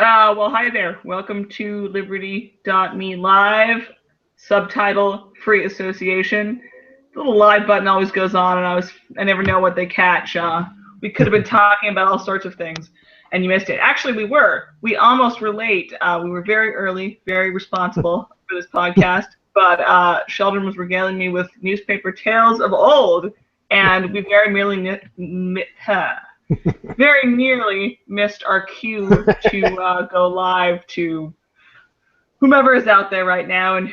Well, hi there. Welcome to Liberty.me Live, subtitle Free Association. The little live button always goes on, and I never know what they catch. We could have been talking about all sorts of things, and you missed it. Actually, we were. We almost were late. We were very early, very responsible for this podcast, but Sheldon was regaling me with newspaper tales of old, and we very nearly missed our cue to go live to whomever is out there right now and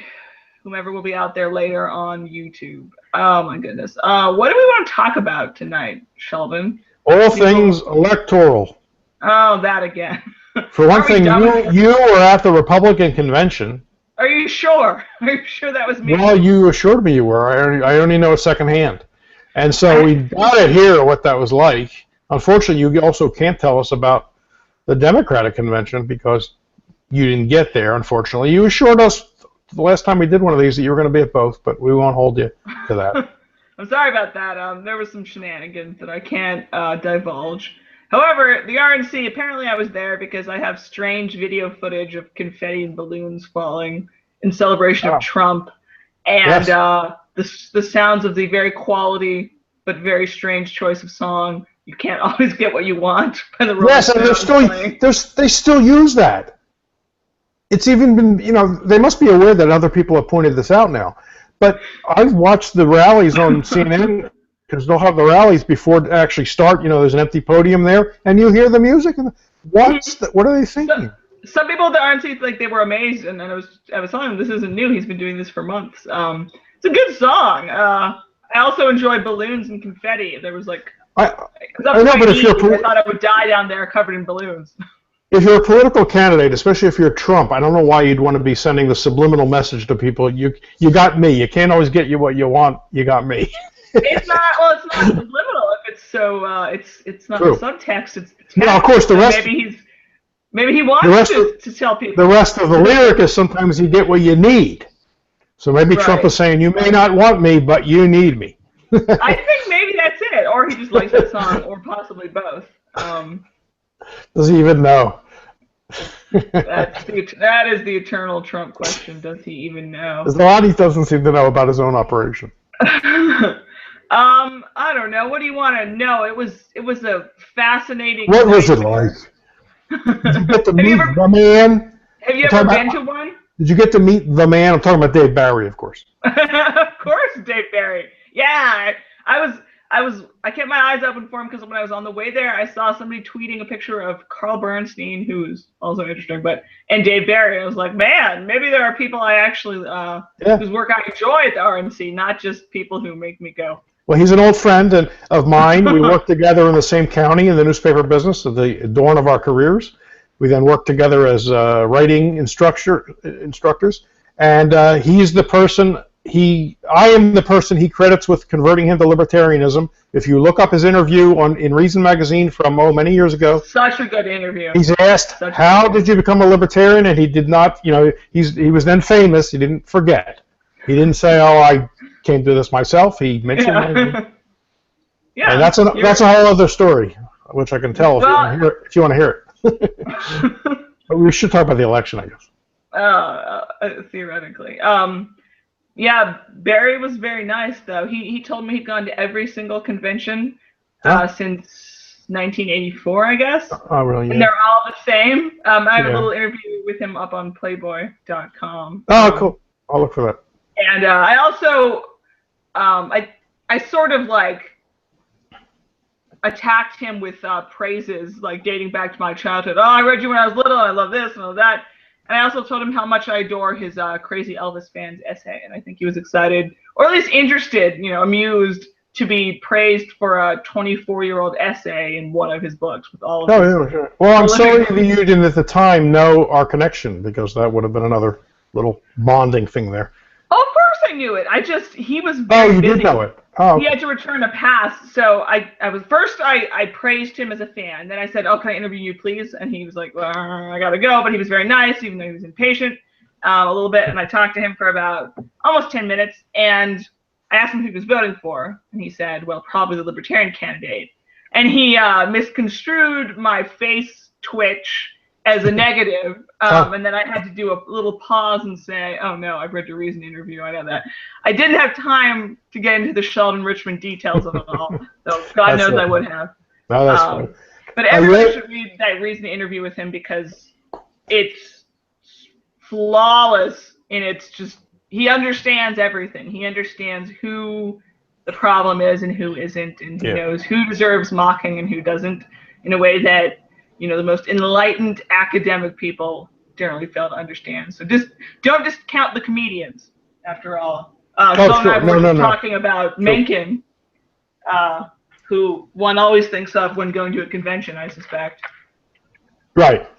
whomever will be out there later on YouTube. Oh my goodness. What do we want to talk about tonight, Sheldon? All things electoral. Oh, that again. For one thing, you were at the Republican convention. Are you sure? Are you sure that was me? Well, you assured me you were. I only know it secondhand. And so we got to hear what that was like. Unfortunately, you also can't tell us about the Democratic convention because you didn't get there, unfortunately. You assured us the last time we did one of these that you were going to be at both, but we won't hold you to that. I'm sorry about that. There were some shenanigans that I can't divulge. However, the RNC, apparently I was there because I have strange video footage of confetti and balloons falling in celebration of Trump, and the sounds of the very quality but very strange choice of song. You can't always get what you want by the Rolling Stones. They still use that. It's even been, they must be aware that other people have pointed this out now. But I've watched the rallies on CNN because they'll have the rallies before it actually start. There's an empty podium there, and you hear the music. And what are they thinking? Some people at the RNC they were amazed, and I was telling them this isn't new. He's been doing this for months. It's a good song. I also enjoy balloons and confetti. There was I know, but I thought I would die down there covered in balloons. If you're a political candidate, especially if you're Trump, I don't know why you'd want to be sending the subliminal message to people. You got me. You can't always get you what you want. You got me. It's not subliminal if it's so. It's not True. The subtext. It's text. No, of course the rest. Maybe he wants to tell people. The rest of the lyric is sometimes you get what you need. So maybe Trump is saying you may not want me, but you need me. I think maybe that's it, or he just likes that song, or possibly both. Does he even know? That is the eternal Trump question. Does he even know? There's a lot he doesn't seem to know about his own operation. I don't know. What do you want to know? It was a fascinating. What was it like? Did you get to meet the man? Have you ever been to one? Did you get to meet the man? I'm talking about Dave Barry, of course. Of course, Dave Barry. Yeah, I kept my eyes open for him because when I was on the way there, I saw somebody tweeting a picture of Carl Bernstein, who's also interesting, and Dave Barry. I was like, man, maybe there are people I actually whose work I enjoy at the RNC, not just people who make me go. Well, he's an old friend of mine. We worked together in the same county in the newspaper business at the dawn of our careers. We then worked together as writing instructors, and he's the person. I am the person he credits with converting him to libertarianism. If you look up his interview in Reason magazine from many years ago, such a good interview. He's asked, "How did you become a libertarian?" And he did not. He was then famous. He didn't forget. He didn't say, "Oh, I came to this myself." He mentioned. Yeah, and that's a whole other story, which I can tell if you want to hear it. But we should talk about the election, I guess. Theoretically. Yeah, Barry was very nice, though. He told me he'd gone to every single convention since 1984, I guess. Oh, really? Yeah. And they're all the same. I have a little interview with him up on Playboy.com. Oh, cool. I'll look for that. And I also, I sort of attacked him with praises, dating back to my childhood. Oh, I read you when I was little, and I love this and all that. And I also told him how much I adore his Crazy Elvis Fans essay, and I think he was excited, or at least interested, amused to be praised for a 24-year-old essay in one of his books with all of yeah, sure. Well, I'm sorry that you didn't at the time know our connection, because that would have been another little bonding thing there. Oh, of course I knew it. He was very busy. Did know it. Oh, okay. He had to return a pass, so I praised him as a fan. Then I said, "Oh, can I interview you, please?" And he was like, "Well, I gotta go," but he was very nice, even though he was impatient a little bit. And I talked to him for about almost 10 minutes, and I asked him who he was voting for, and he said, "Well, probably the Libertarian candidate." And he misconstrued my face twitch as a negative, and then I had to do a little pause and say, oh no, I've read your Reason interview, I know that. I didn't have time to get into the Sheldon Richmond details of it all, so God knows I would have. No, that's fine. But everybody should read that Reason interview with him because it's flawless, and it's just, he understands everything. He understands who the problem is and who isn't, and he knows who deserves mocking and who doesn't, in a way that, you know, the most enlightened academic people generally fail to understand. So just don't discount the comedians, after all. Phil and I were talking about Mencken, who one always thinks of when going to a convention, I suspect. Right.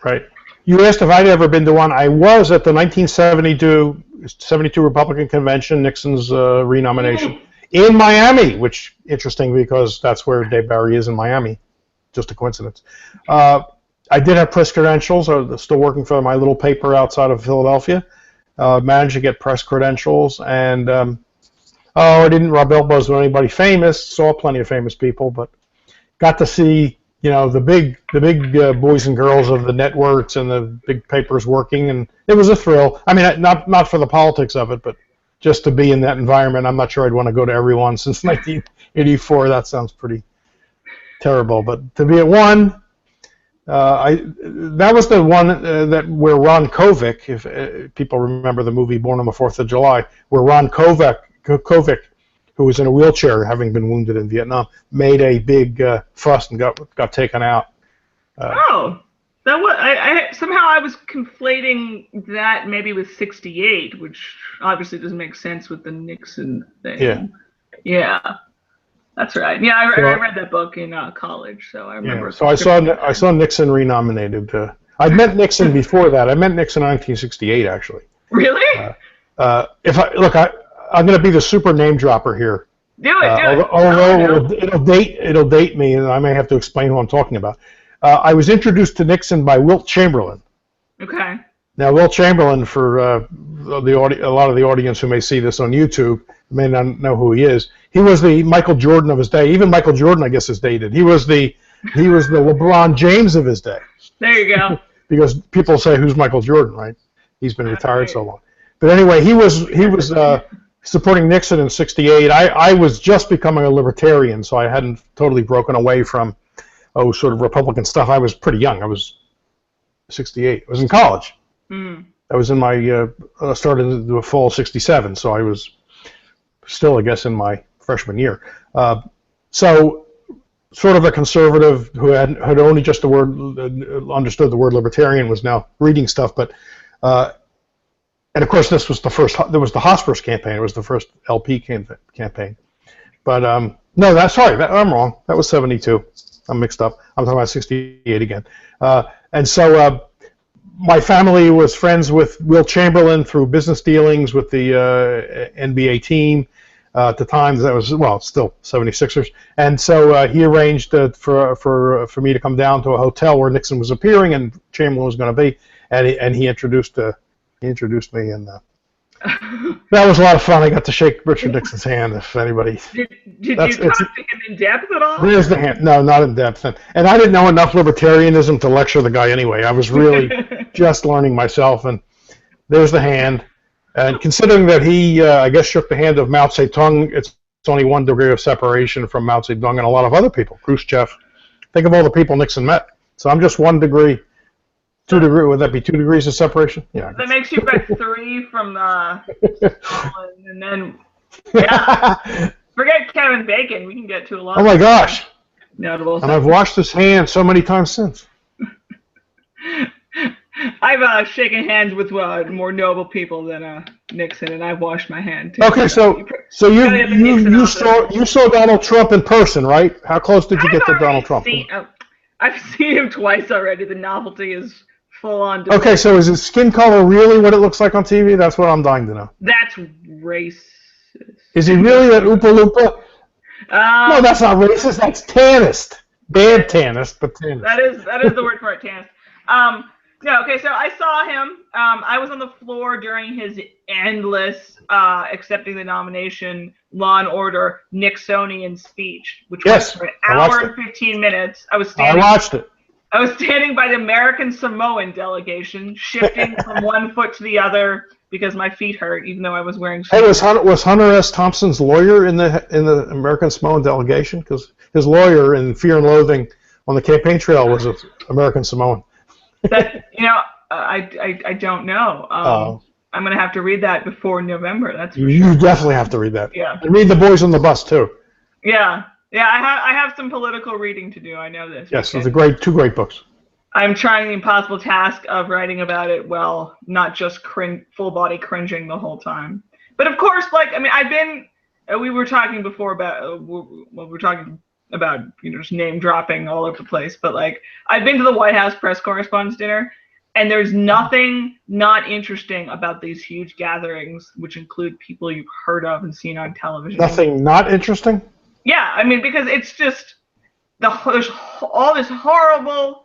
You asked if I'd ever been to one. I was at the 1972 Republican Convention, Nixon's renomination, in Miami, which interesting because that's where Dave Barry is in Miami. Just a coincidence. I did have press credentials. I was still working for my little paper outside of Philadelphia. Managed to get press credentials, and I didn't rub elbows with anybody famous. Saw plenty of famous people, but got to see, you know, the big boys and girls of the networks and the big papers working, and it was a thrill. I mean, not for the politics of it, but just to be in that environment. I'm not sure I'd want to go to every one since 1984. That sounds pretty terrible, but to be at one, that was the one that where Ron Kovic, if people remember the movie Born on the 4th of July, where Ron Kovic, who was in a wheelchair having been wounded in Vietnam, made a big fuss and got taken out. That was somehow I was conflating that maybe with 68, which obviously doesn't make sense with the Nixon thing. Yeah. That's right. Yeah, I read that book in college, so I remember. Yeah, so I saw Nixon renominated. I'd met Nixon before that. I met Nixon in 1968, actually. Really? I'm going to be the super name dropper here. Do it. Although it'll date me, and I may have to explain who I'm talking about. I was introduced to Nixon by Wilt Chamberlain. Okay. Now, Wilt Chamberlain, for a lot of the audience who may see this on YouTube, may not know who he is. He was the Michael Jordan of his day. Even Michael Jordan, I guess, is dated. He was the LeBron James of his day. There you go. Because people say, who's Michael Jordan, right? He's been retired so long. But anyway, he was supporting Nixon in 68. I was just becoming a libertarian, so I hadn't totally broken away from sort of Republican stuff. I was pretty young. I was 68. I was in college. I was in my started in the fall of 67, so I was still, I guess, in my freshman year. So sort of a conservative who had only just understood the word libertarian, was now reading stuff. But and of course, this was the first. There was the Hospers campaign. It was the first LP campaign. But I'm wrong. That was 72. I'm mixed up. I'm talking about 68 again. And so my family was friends with Wilt Chamberlain through business dealings with the NBA team. At the time, that was, still 76ers. And so he arranged for me to come down to a hotel where Nixon was appearing and Chamberlain was going to be, and he introduced me, and that was a lot of fun. I got to shake Richard Nixon's hand, if anybody. Did you talk to him in depth at all? There's the hand. No, not in depth. And I didn't know enough libertarianism to lecture the guy anyway. I was really just learning myself, and there's the hand. And considering that he, I guess, shook the hand of Mao Zedong, it's only 1 degree of separation from Mao Zedong and a lot of other people. Khrushchev. Think of all the people Nixon met. So I'm just 1 degree. 2 degree, would that be 2 degrees of separation? Yeah. That makes you about 3 from Stalin, and then forget Kevin Bacon. We can get to a lot. Oh my gosh! Notable. And I've washed his hand so many times since. I've shaken hands with more noble people than Nixon, and I've washed my hand too. Okay, so you saw Donald Trump in person, right? How close did you get to Donald Trump? I've seen him twice already. The novelty is full on. Okay, so is his skin color really what it looks like on TV? That's what I'm dying to know. That's racist. Is he really that Oompa Loompa? No, that's not racist. That's tannist. Bad tannist, but tannist. That is the word for it, tannist. No, okay, so I saw him. I was on the floor during his endless accepting the nomination, Law and Order, Nixonian speech, which was for an hour and 15 minutes. I was standing. I watched it. I was standing by the American Samoan delegation, shifting from one foot to the other because my feet hurt, even though I was wearing Hey, shoes. was Hunter S. Thompson's lawyer in the American Samoan delegation? Because his lawyer in Fear and Loathing on the campaign trail was an American Samoan. That I don't know. I'm gonna have to read that before November. That's for sure. You definitely have to read that. Yeah. And read The Boys on the Bus too. Yeah. Yeah. I have some political reading to do. I know this. Yes, it's two great books. I'm trying the impossible task of writing about it while not just full body cringing the whole time. But of course, we were talking before about, just name dropping all over the place. But like, I've been to the White House press correspondents dinner, and there's nothing not interesting about these huge gatherings, which include people you've heard of and seen on television. Nothing not interesting? Yeah, I mean, because it's just, there's all this horrible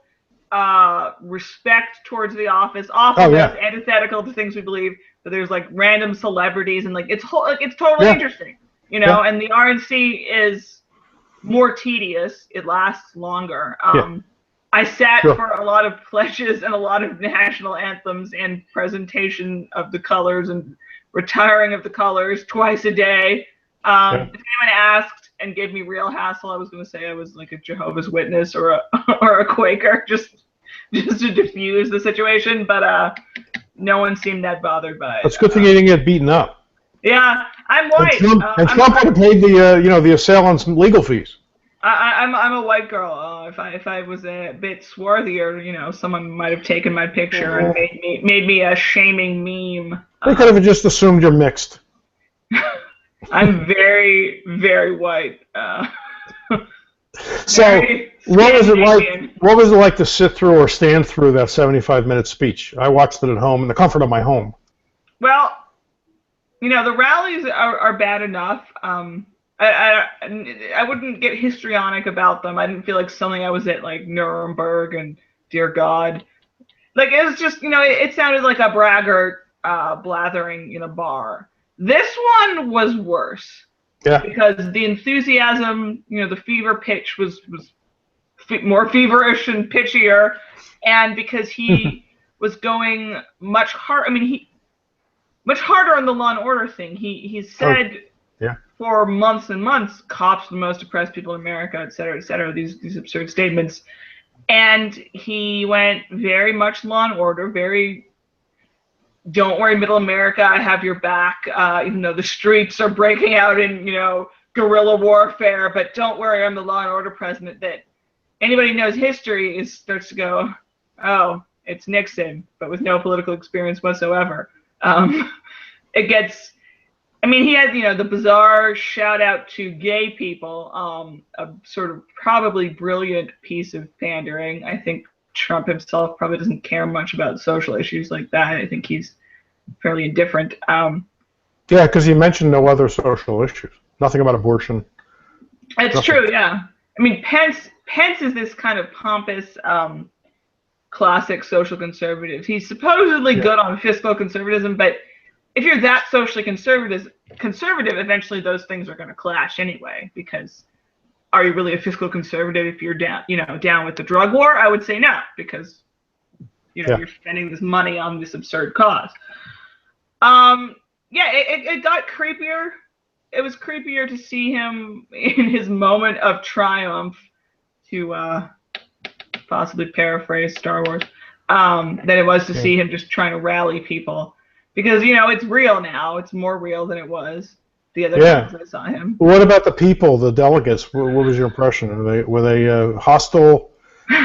respect towards the office, often antithetical to things we believe, but there's like random celebrities, and like it's totally interesting, and the RNC is more tedious. It lasts longer. I sat for a lot of pledges and a lot of national anthems and presentation of the colors and retiring of the colors twice a day. If anyone asked and gave me real hassle, I was going to say I was like a Jehovah's Witness or a Quaker, just to diffuse the situation. But no one seemed that bothered by it. It's a good thing you didn't get beaten up. Yeah, I'm white. And Trump would have paid the assailants legal fees. I'm a white girl. If I was a bit swarthier, someone might have taken my picture and made me a shaming meme. They could have just assumed you're mixed. I'm very, very white. So, what was it like to sit through or stand through that 75-minute speech? I watched it at home in the comfort of my home. Well, the rallies are bad enough. I wouldn't get histrionic about them. I didn't feel like something I was at like Nuremberg and dear God. Like it was just, it sounded like a braggart blathering in a bar. This one was worse. Yeah. Because the enthusiasm, the fever pitch was more feverish and pitchier, and because he was going much hard. I mean, much harder on the law and order thing. He said for months and months, cops are the most oppressed people in America, et cetera, these absurd statements. And he went very much law and order, very don't worry, middle America, I have your back, even though the streets are breaking out in, guerrilla warfare, but don't worry, I'm the law and order president. That anybody who knows history starts to go, oh, it's Nixon, but with no political experience whatsoever. It gets, he had, the bizarre shout out to gay people, a sort of probably brilliant piece of pandering. I think Trump himself probably doesn't care much about social issues like that. I think he's fairly indifferent. Yeah, because he mentioned no other social issues. Nothing about abortion. It's true, yeah. Pence is this kind of pompous, classic social conservative. He's supposedly good on fiscal conservatism, but if you're that socially conservative, eventually those things are going to clash anyway, because are you really a fiscal conservative if you're down with the drug war? I would say no, because you're spending this money on this absurd cause. It got creepier. It was creepier to see him in his moment of triumph, to possibly paraphrase Star Wars, than it was to see him just trying to rally people. Because, it's real now. It's more real than it was the other times I saw him. What about the people, the delegates? What was your impression? Were they hostile?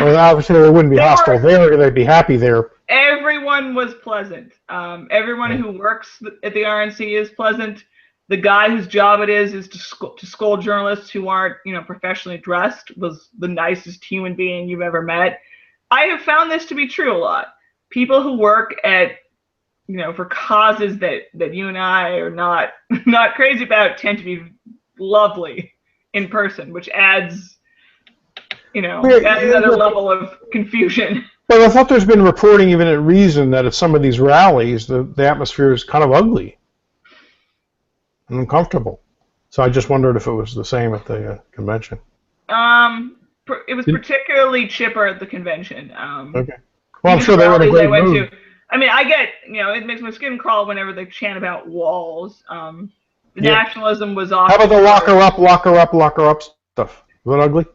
Or obviously they wouldn't be hostile there. Or they'd be happy there. Everyone was pleasant. Everyone who works at the RNC is pleasant. The guy whose job it is to scold journalists who aren't, professionally dressed was the nicest human being you've ever met. I have found this to be true a lot. People who work at, for causes that you and I are not crazy about tend to be lovely in person, which adds another level of confusion. But I thought there's been reporting even at Reason that at some of these rallies, the atmosphere is kind of ugly and uncomfortable. So I just wondered if it was the same at the convention. it was particularly chipper at the convention. Okay. Well, I'm even sure they were in a rallies I great went mood. to. I mean, I get, it makes my skin crawl whenever they chant about walls. The Yeah. nationalism was off. How about the lock her up, lock her up, lock her up stuff? Was that ugly?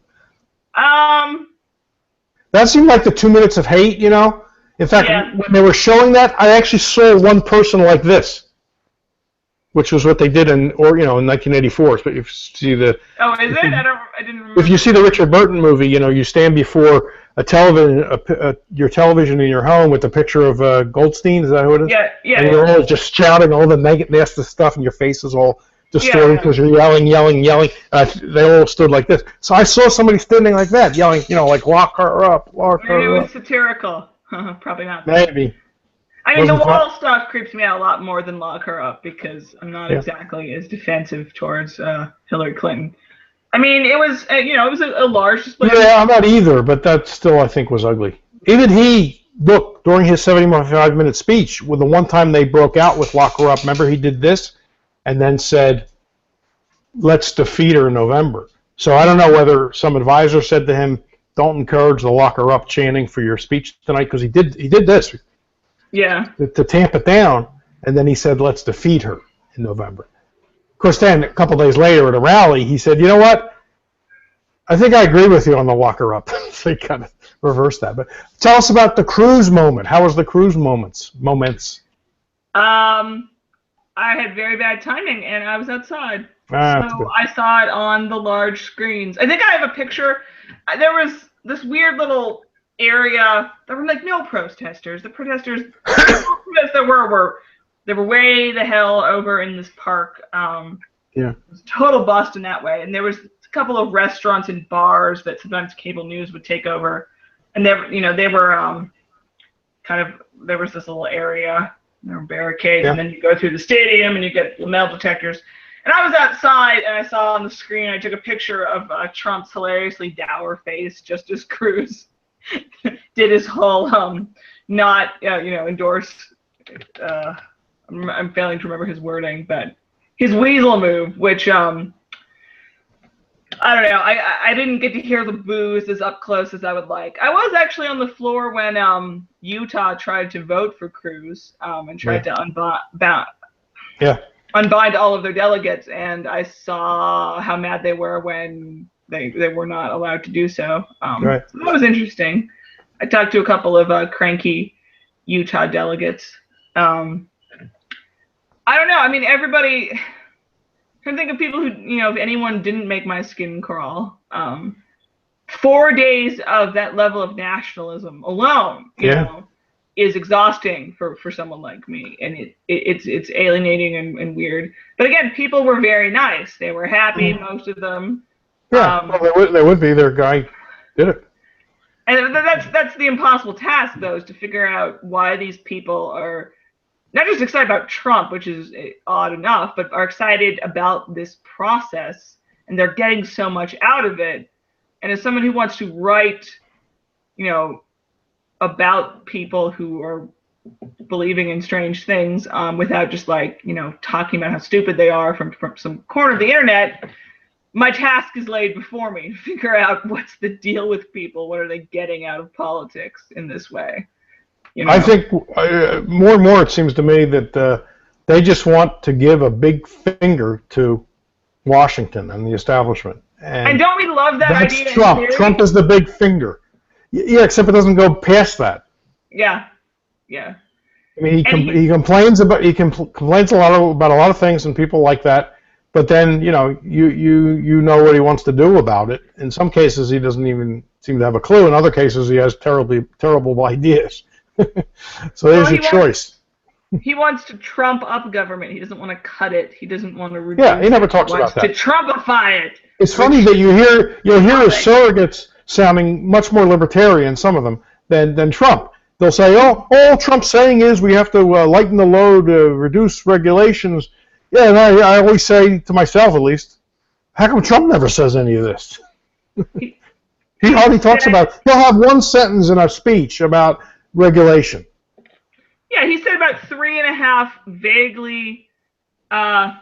That seemed like the 2 minutes of hate, you know? In fact, Yeah. when they were showing that, I actually saw one person like this, which was what they did in 1984. But if you see the Oh, is it? I didn't remember. if you see the Richard Burton movie, you stand before a television, your television in your home with the picture of Goldstein. Is that who it is? Yeah, yeah. And you're all just shouting all the nasty stuff, and your face is all distorted because you're yelling. They all stood like this. So I saw somebody standing like that, yelling, like lock her up, lock her up. Maybe it was satirical. Probably not. Maybe. I mean, the wall stuff creeps me out a lot more than lock her up because I'm not exactly as defensive towards Hillary Clinton. I mean, it was it was a large display. Yeah, I'm not either, but that still I think was ugly. Even during his 75-minute speech, with the one time they broke out with lock her up, remember he did this and then said, let's defeat her in November. So I don't know whether some advisor said to him, don't encourage the lock her up chanting for your speech tonight, because he did this. Yeah. To tamp it down, and then he said, let's defeat her in November. Of course, then a couple days later at a rally, he said, you know what? I think I agree with you on the lock her up. So he kind of reversed that. But tell us about the cruise moment. How was the cruise moments? I had very bad timing, and I was outside. So Good. I saw it on the large screens. I think I have a picture. There was this weird little area. There were no protesters. The protesters that were way the hell over in this park. Yeah. It was a total bust in that way. And there was a couple of restaurants and bars that sometimes cable news would take over, and they were there was this little area. There were barricades, and then you go through the stadium and you get the metal detectors. And I was outside, and I saw on the screen, I took a picture of Trump's hilariously dour face just as Cruz did his whole not endorse. I'm failing to remember his wording, but his weasel move, which I don't know. I didn't get to hear the boos as up close as I would like. I was actually on the floor when Utah tried to vote for Cruz and tried to unbind all of their delegates, and I saw how mad they were when they were not allowed to do so. So that was interesting. I talked to a couple of cranky Utah delegates. I don't know. I mean, everybody. I'm trying to think of people who, if anyone didn't make my skin crawl. 4 days of that level of nationalism alone, you know, is exhausting for someone like me, and it's alienating and weird. But again, people were very nice. They were happy, most of them. Yeah, well, they would be. Their guy did it. And that's the impossible task, though, is to figure out why these people are not just excited about Trump, which is odd enough, but are excited about this process, and they're getting so much out of it. And as someone who wants to write, about people who are believing in strange things without just talking about how stupid they are from some corner of the internet, my task is laid before me to figure out what's the deal with people. What are they getting out of politics in this way? I think more and more it seems to me that they just want to give a big finger to Washington and the establishment. And don't we love that idea? That's Trump. Trump is the big finger. Yeah, except it doesn't go past that. Yeah. I mean, he complains about complains about a lot of things and people like that. But then you know what he wants to do about it. In some cases, he doesn't even seem to have a clue. In other cases, he has terrible ideas. So there's your choice. He wants to Trump up government. He doesn't want to cut it. He doesn't want to reduce. Yeah, he never talks about that. To Trumpify it. It's funny that you'll hear his surrogates sounding much more libertarian, some of them, than Trump. They'll say, all Trump's saying is we have to lighten the load, reduce regulations. Yeah, and I always say to myself, at least, how come Trump never says any of this? He hardly talks about it. He'll have one sentence in a speech about regulation. Yeah, he said about 3.5 vaguely, my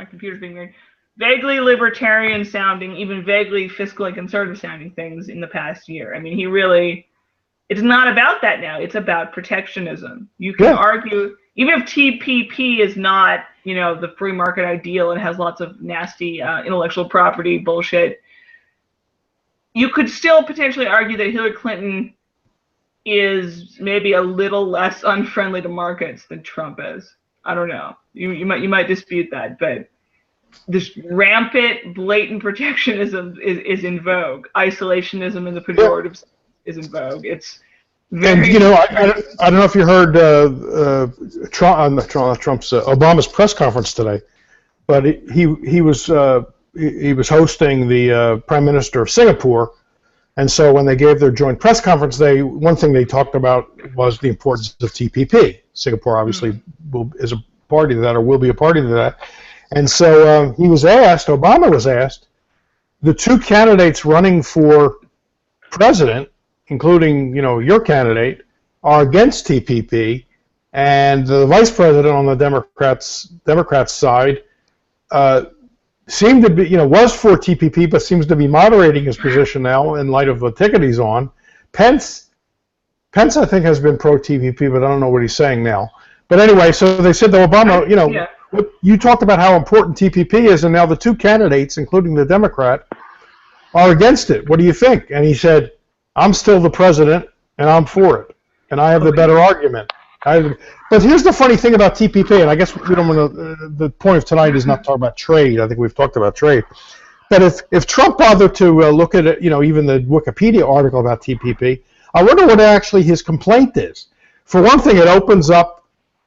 computer's being weird, vaguely libertarian sounding, even vaguely fiscally conservative sounding things in the past year. I mean, it's not about that now. It's about protectionism. You can argue, even if TPP is not, the free market ideal and has lots of nasty intellectual property bullshit, you could still potentially argue that Hillary Clinton is maybe a little less unfriendly to markets than Trump is. I don't know. You might dispute that, but this rampant, blatant protectionism is in vogue. Isolationism in the pejorative is in vogue. It's very. And I don't know if you heard Obama's press conference today, but he was hosting the Prime Minister of Singapore, and so when they gave their joint press conference, one thing they talked about was the importance of TPP. Singapore obviously is a party to that, or will be a party to that. And so Obama was asked, the two candidates running for president, including, your candidate, are against TPP, and the vice president on the Democrats side seemed to be, was for TPP, but seems to be moderating his position now in light of the ticket he's on. Pence, I think, has been pro-TPP, but I don't know what he's saying now. But anyway, so they said to Obama, you talked about how important TPP is, and now the two candidates, including the Democrat, are against it. What do you think? And he said, I'm still the president, and I'm for it, and I have the better argument. But here's the funny thing about TPP, and I guess we don't want to. The point of tonight is not to talk about trade. I think we've talked about trade. But if Trump bothered to look at it, even the Wikipedia article about TPP, I wonder what actually his complaint is. For one thing, it opens up.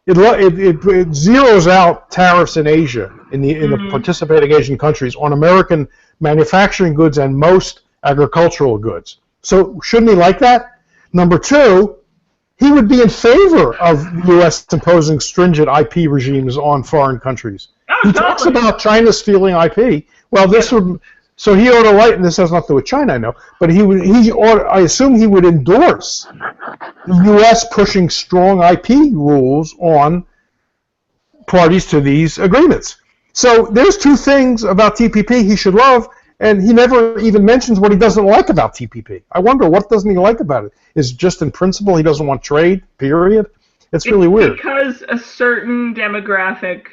It zeroes out tariffs in Asia, in the participating Asian countries, on American manufacturing goods and most agricultural goods. So shouldn't he like that? Number two, he would be in favor of the U.S. imposing stringent IP regimes on foreign countries. He talks about China stealing IP. Well, so he ought to like, and this has nothing to do with China, I know, but I assume he would endorse the U.S. pushing strong IP rules on parties to these agreements. So there's two things about TPP he should love, and he never even mentions what he doesn't like about TPP. I wonder, what doesn't he like about it? Is it just in principle he doesn't want trade, period? It's really weird. Because a certain demographic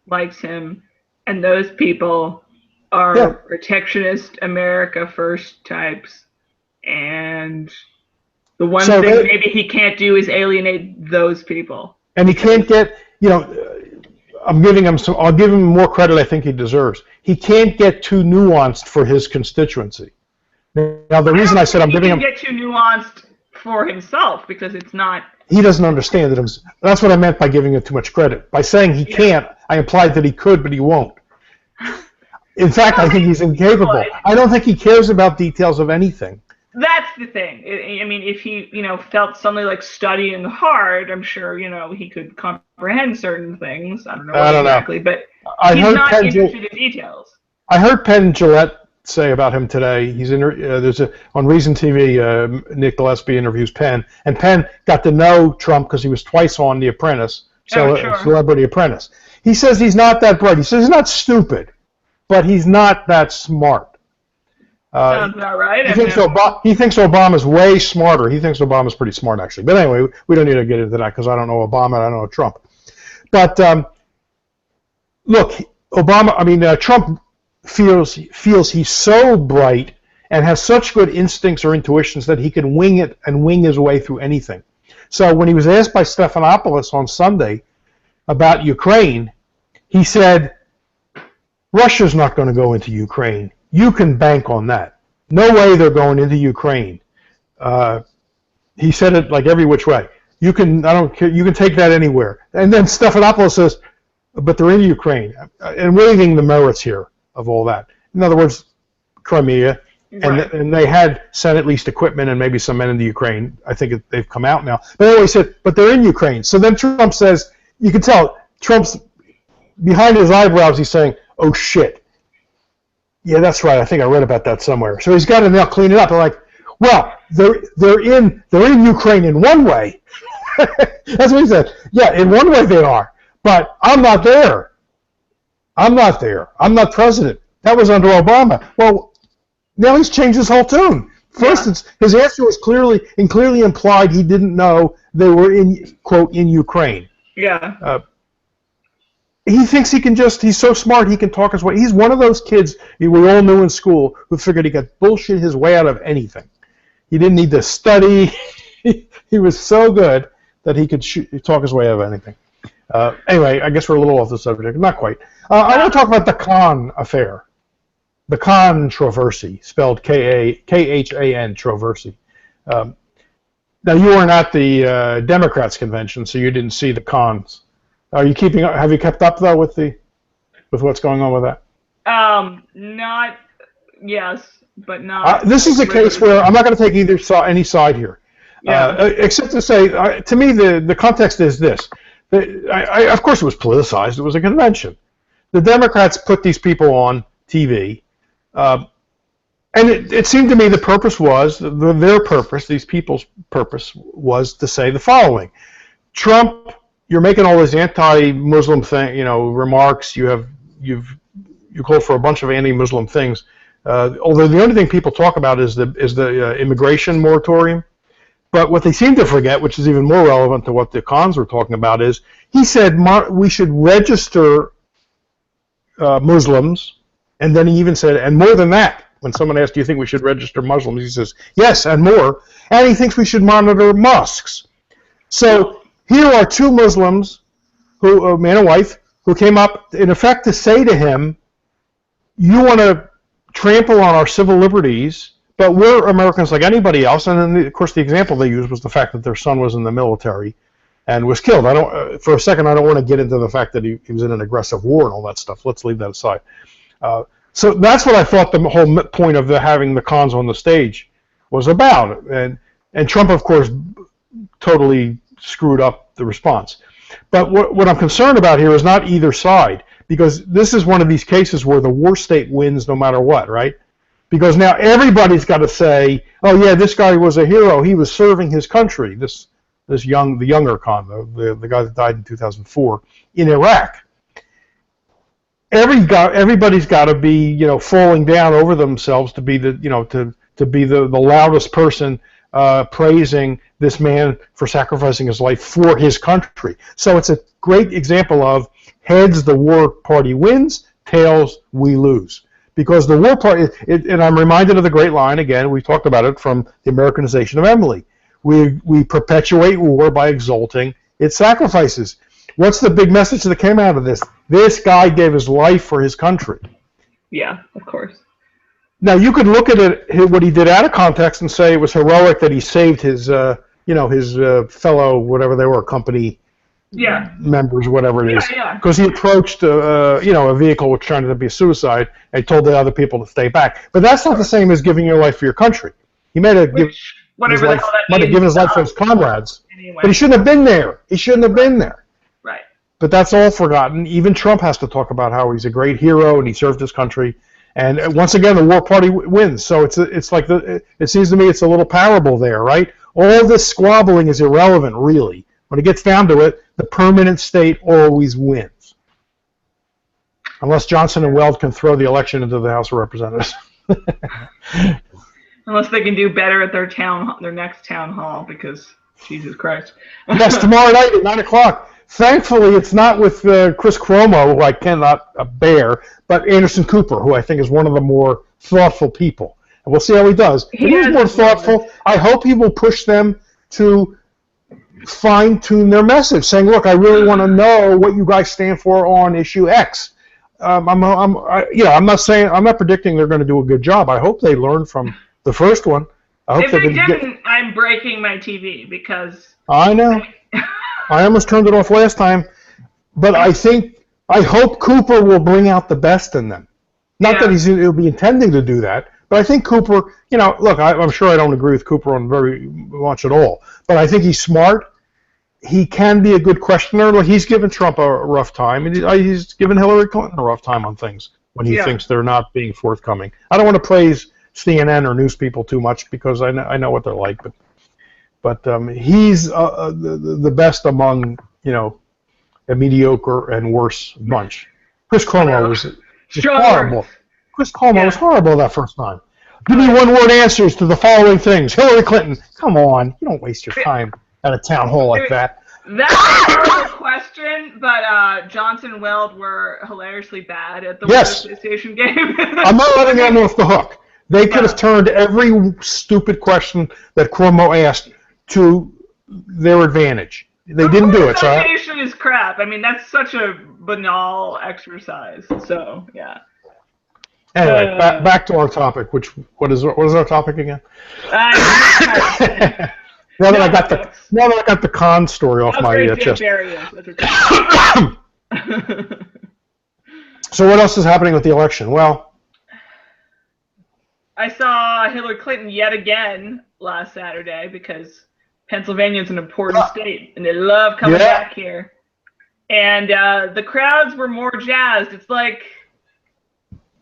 likes him, and those people are protectionist, America First types, and the one thing maybe he can't do is alienate those people. And he can't get, I'll give him more credit I think he deserves. He can't get too nuanced for his constituency. Now, the reason I said I'm giving him... He can't get too nuanced for himself, because it's not... He doesn't understand it. That's what I meant by giving him too much credit. By saying he can't, I implied that he could, but he won't. In fact, I think he's incapable. I don't think he cares about details of anything. That's the thing. I mean, if he, felt something like studying hard, I'm sure, he could comprehend certain things. I don't know exactly, but he's not interested in details. I heard Penn Jillette say about him today. He's on Reason TV. Nick Gillespie interviews Penn, and Penn got to know Trump because he was twice on The Apprentice, Celebrity Apprentice. He says he's not that bright. He says he's not stupid, but he's not that smart. Sounds about right. He thinks Obama's way smarter. He thinks Obama's pretty smart, actually. But anyway, we don't need to get into that because I don't know Obama and I don't know Trump. But look, Trump feels he's so bright and has such good instincts or intuitions that he can wing it and wing his way through anything. So when he was asked by Stephanopoulos on Sunday about Ukraine, he said, Russia's not going to go into Ukraine. You can bank on that. No way they're going into Ukraine. He said it like every which way. You can take that anywhere. And then Stephanopoulos says, but they're in Ukraine. And weighing the merits here of all that. In other words, Crimea, and they had sent at least equipment and maybe some men into Ukraine. I think they've come out now. But anyway, he said, but they're in Ukraine. So then Trump says, you can tell, Trump's behind his eyebrows, he's saying, oh shit. Yeah, that's right. I think I read about that somewhere. So he's got to now clean it up. They're like, well, they're in Ukraine in one way. That's what he said. Yeah, in one way they are. But I'm not there. I'm not there. I'm not president. That was under Obama. Well, now he's changed his whole tune. First, his answer was clearly implied he didn't know they were in, quote, in Ukraine. Yeah. He thinks he's so smart he can talk his way. He's one of those kids we all knew in school who figured he could bullshit his way out of anything. He didn't need to study. He was so good that he could talk his way out of anything. Anyway, I guess we're a little off the subject. Not quite. I want to talk about the Khan affair. The controversy, spelled Khan, controversy. Now, you weren't at the Democrats' convention, so you didn't see the cons. Are you keeping up? Have you kept up, though, with what's going on with that? Not, yes, but not. This is a case where I'm not going to take any side here. Yeah. Except to say, to me, the context is this. Of course, it was politicized. It was a convention. The Democrats put these people on TV. And it seemed to me the purpose was, their purpose, these people's purpose, was to say the following. Trump, you're making all these anti-Muslim remarks. You call for a bunch of anti-Muslim things. Although the only thing people talk about is the immigration moratorium. But what they seem to forget, which is even more relevant to what the cons were talking about, is he said we should register Muslims. And then he even said, and more than that, when someone asked, do you think we should register Muslims? He says, yes, and more. And he thinks we should monitor mosques. So here are two Muslims, a man and wife, who came up, in effect, to say to him, you want to trample on our civil liberties, but we're Americans like anybody else. And then, of course, the example they used was the fact that their son was in the military and was killed. For a second, I don't want to get into the fact that he was in an aggressive war and all that stuff. Let's leave that aside. So that's what I thought the whole point of having the cons on the stage was about. And Trump, of course, totally screwed up the response. But what I'm concerned about here is not either side, because this is one of these cases where the war state wins no matter what, right? Because now everybody's got to say, oh yeah, this guy was a hero. He was serving his country. The younger con, the guy that died in 2004 in Iraq. Everybody's got to be, falling down over themselves to be to be the loudest person praising this man for sacrificing his life for his country. So it's a great example of heads, the war party wins, tails, we lose. Because the war party, and I'm reminded of the great line again. We talked about it from the Americanization of Emily. We perpetuate war by exalting its sacrifices. What's the big message that came out of this? This guy gave his life for his country. Yeah, of course. Now you could look at it, what he did out of context, and say it was heroic that he saved his, his fellow whatever they were, company members, whatever it is, because he approached a vehicle which turned out to be a suicide and told the other people to stay back. But that's not the same as giving your life for your country. He might have given his life for his comrades, but he shouldn't have been there. He shouldn't have been there. Right. But that's all forgotten. Even Trump has to talk about how he's a great hero and he served his country. And once again, the war party wins. So it's like it seems to me it's a little parable there, right? All this squabbling is irrelevant, really. When it gets down to it, the permanent state always wins. Unless Johnson and Weld can throw the election into the House of Representatives. Unless they can do better at their next town hall, because Jesus Christ. Yes, tomorrow night at 9 o'clock. Thankfully, it's not with Chris Cuomo, who I cannot bear, but Anderson Cooper, who I think is one of the more thoughtful people. And we'll see how he does. If he's more thoughtful, I hope he will push them to fine-tune their message, saying, look, I really want to know what you guys stand for on issue X. I'm not predicting they're going to do a good job. I hope they learn from the first one. If they didn't, I'm breaking my TV because... I know. I almost turned it off last time, but I hope Cooper will bring out the best in them. Not that he'll be intending to do that, but I think Cooper, look, I'm sure I don't agree with Cooper on very much at all, but I think he's smart. He can be a good questioner. Like, he's given Trump a rough time, and he's given Hillary Clinton a rough time on things when he thinks they're not being forthcoming. I don't want to praise CNN or news people too much because I know what they're like, but he's the best among a mediocre and worse bunch. Chris Cuomo was horrible. Chris Cuomo was horrible that first time. Give me one-word answers to the following things. Hillary Clinton. Come on. You don't waste your time at a town hall like that. That's a horrible question, but Johnson and Weld were hilariously bad at the word association game. I'm not letting them off the hook. They could have turned every stupid question that Cuomo asked to their advantage. They didn't do it. Association is crap. I mean, that's such a banal exercise. So, yeah. Anyway, back to our topic. What is our topic again? Now that I got the con story off my chest. So what else is happening with the election? Well, I saw Hillary Clinton yet again last Saturday because Pennsylvania is an important state and they love coming back here. And the crowds were more jazzed. It's like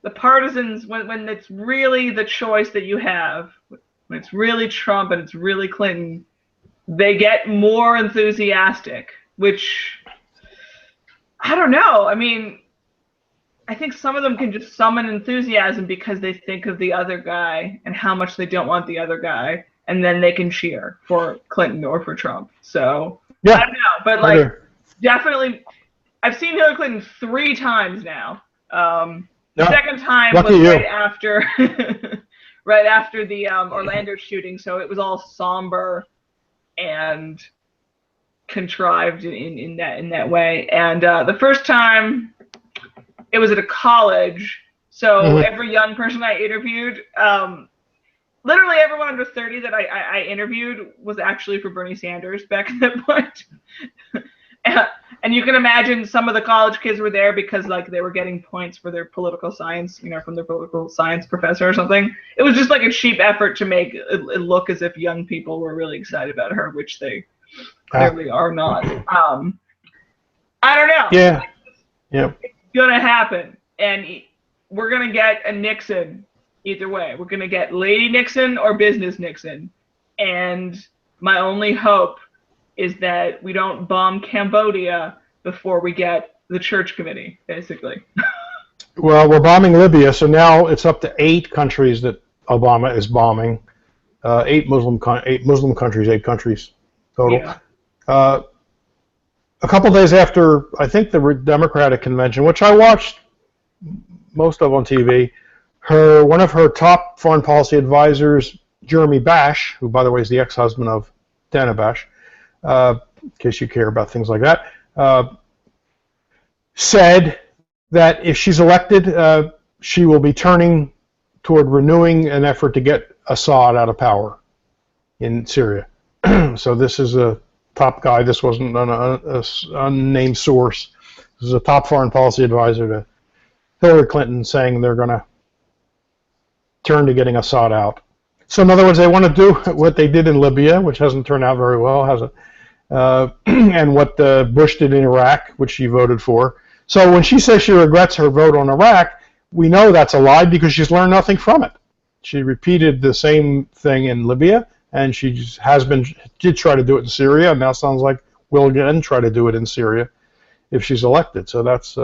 the partisans, when it's really the choice that you have, when it's really Trump and it's really Clinton, they get more enthusiastic, which, I don't know. I mean, I think some of them can just summon enthusiasm because they think of the other guy and how much they don't want the other guy, and then they can cheer for Clinton or for Trump. So, I don't know. But, definitely, I've seen Hillary Clinton 3 times now. The second time was right after the Orlando shooting, so it was all somber and contrived in that way. And the first time, it was at a college, so every young person I interviewed, literally everyone under 30 that I interviewed was actually for Bernie Sanders back at that point. And you can imagine some of the college kids were there because they were getting points for their political science, from their political science professor or something. It was just like a cheap effort to make it look as if young people were really excited about her, which they clearly are not. I don't know. Yeah. Yeah. It's gonna happen, and we're gonna get a Nixon either way. We're gonna get Lady Nixon or Business Nixon, and my only hope is that we don't bomb Cambodia before we get the church committee, basically. Well, we're bombing Libya, so now it's up to 8 countries that Obama is bombing. 8 Muslim countries, 8 countries total. Yeah. A couple days after, I think, the Democratic convention, which I watched most of on TV, one of her top foreign policy advisors, Jeremy Bash, who, by the way, is the ex-husband of Dana Bash, in case you care about things like that, said that if she's elected, she will be turning toward renewing an effort to get Assad out of power in Syria. So this is a top guy. This wasn't an unnamed source. This is a top foreign policy advisor to Hillary Clinton saying they're going to turn to getting Assad out. So in other words, they want to do what they did in Libya, which hasn't turned out very well, has it? And what Bush did in Iraq, which she voted for. So when she says she regrets her vote on Iraq, we know that's a lie because she's learned nothing from it. She repeated the same thing in Libya, and she did try to do it in Syria, and now sounds like will again try to do it in Syria if she's elected. So that's,